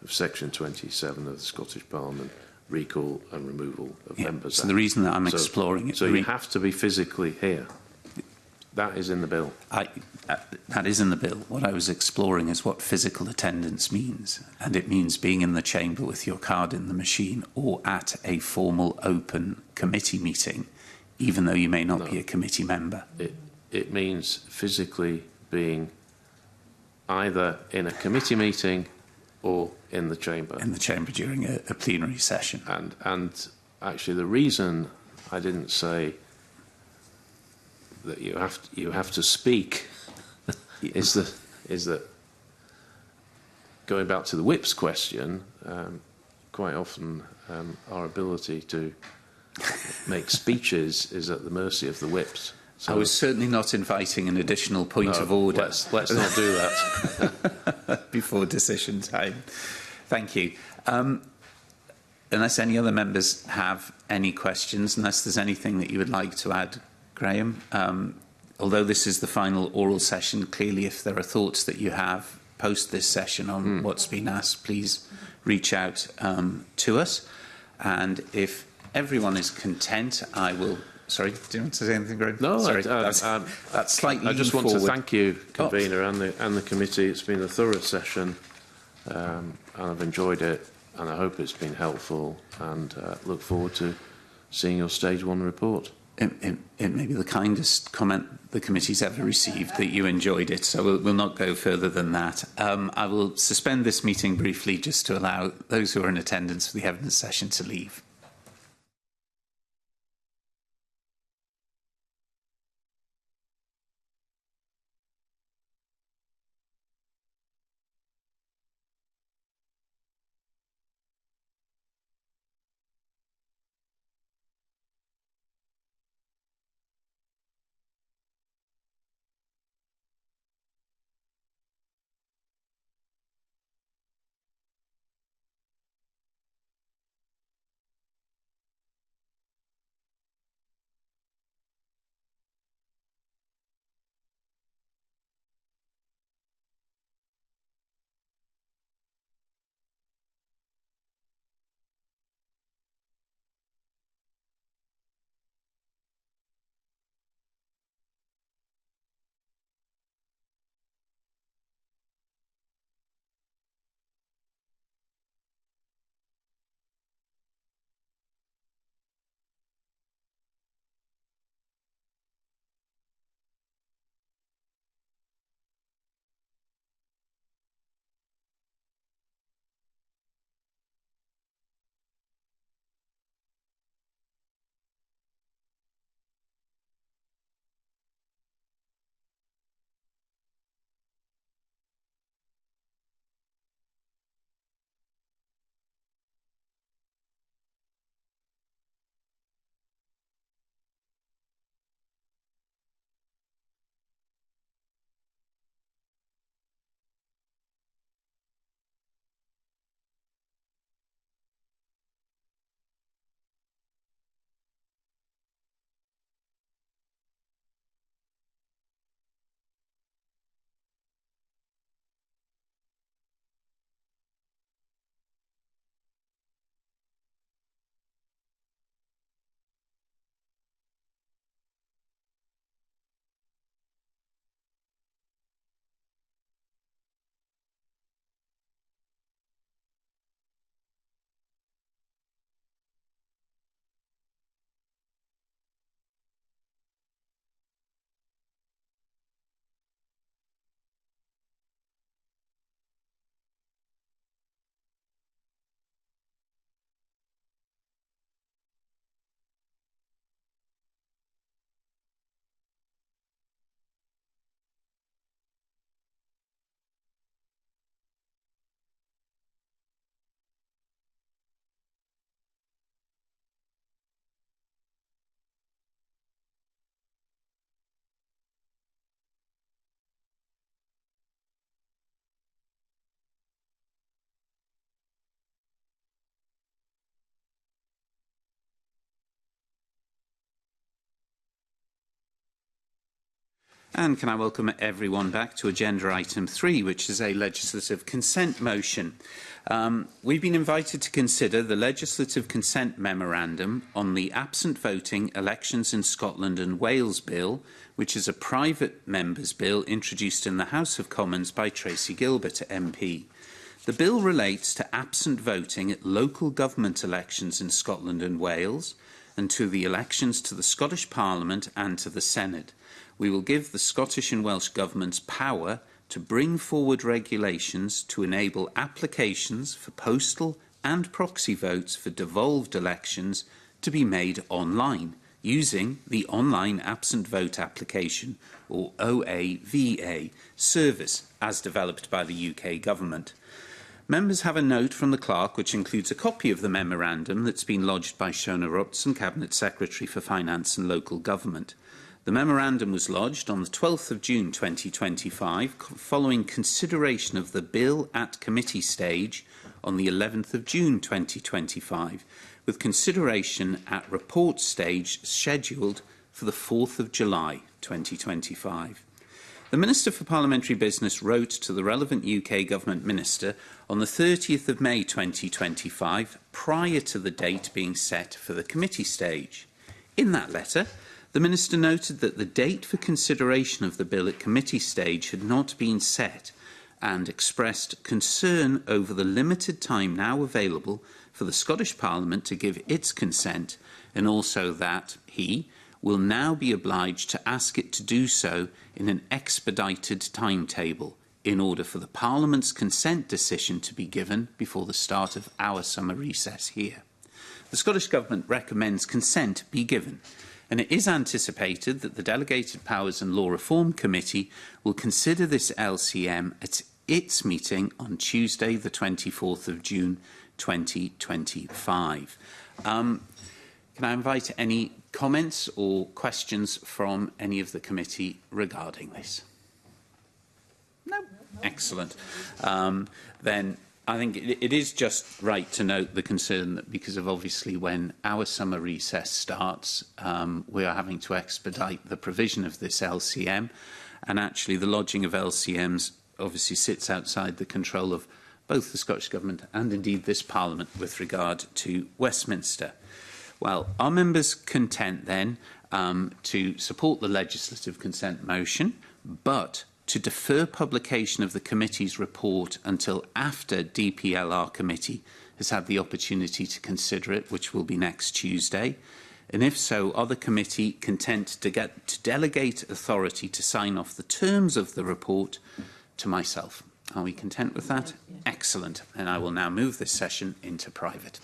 of section 27 of the Scottish Parliament, recall and removal of members. So the reason that I'm exploring it... So you have to be physically here. That is in the bill. That is in the bill. What I was exploring is what physical attendance means. And it means being in the chamber with your card in the machine or at a formal open committee meeting, even though you may not be a committee member. It means physically being either in a committee meeting or in the chamber. In the chamber during a plenary session. And actually the reason I didn't say that you have to speak is that going back to the whip's question, quite often our ability to make speeches is at the mercy of the whips. So I was certainly not inviting an additional point of order. Let's not do that before decision time. Thank you. Unless any other members have any questions, unless there's anything that you would like to add, Graham. Although this is the final oral session, clearly if there are thoughts that you have post this session on what's been asked, please reach out to us. And if everyone is content, I will... Sorry, do you want to say anything, Graham? No, sorry, that's slightly I just want forward. to thank you, convener, and the committee. It's been a thorough session, and I've enjoyed it, and I hope it's been helpful, and look forward to seeing your Stage 1 report. It may be the kindest comment the committee's ever received, that you enjoyed it, so we'll not go further than that. I will suspend this meeting briefly just to allow those who are in attendance for the evidence session to leave. And can I welcome everyone back to agenda item 3, which is a legislative consent motion. We've been invited to consider the legislative consent memorandum on the absent voting elections in Scotland and Wales bill, which is a private member's bill introduced in the House of Commons by Tracy Gilbert MP. The bill relates to absent voting at local government elections in Scotland and Wales and to the elections to the Scottish Parliament and to the Senate. We will give the Scottish and Welsh governments power to bring forward regulations to enable applications for postal and proxy votes for devolved elections to be made online, using the Online Absent Vote Application, or OAVA, service as developed by the UK Government. Members have a note from the Clerk which includes a copy of the memorandum that's been lodged by Shona Robertson, Cabinet Secretary for Finance and Local Government. The memorandum was lodged on the 12th of June 2025, following consideration of the bill at committee stage on the 11th of June 2025, with consideration at report stage scheduled for the 4th of July 2025. The Minister for Parliamentary Business wrote to the relevant UK Government Minister on the 30th of May 2025, prior to the date being set for the committee stage. In that letter, the Minister noted that the date for consideration of the bill at committee stage had not been set and expressed concern over the limited time now available for the Scottish Parliament to give its consent, and also that he will now be obliged to ask it to do so in an expedited timetable in order for the Parliament's consent decision to be given before the start of our summer recess here. The Scottish Government recommends consent be given, and it is anticipated that the Delegated Powers and Law Reform Committee will consider this LCM at its meeting on Tuesday, the 24th of June 2025. Can I invite any comments or questions from any of the committee regarding this? No? Excellent. Then I think it is just right to note the concern that because of obviously when our summer recess starts, we are having to expedite the provision of this LCM, and actually the lodging of LCMs obviously sits outside the control of both the Scottish Government and indeed this Parliament with regard to Westminster. Well, are members content then to support the legislative consent motion, but to defer publication of the committee's report until after DPLR committee has had the opportunity to consider it, which will be next Tuesday? And if so, are the committee content to delegate authority to sign off the terms of the report to myself? Are we content with that? Excellent. And I will now move this session into private.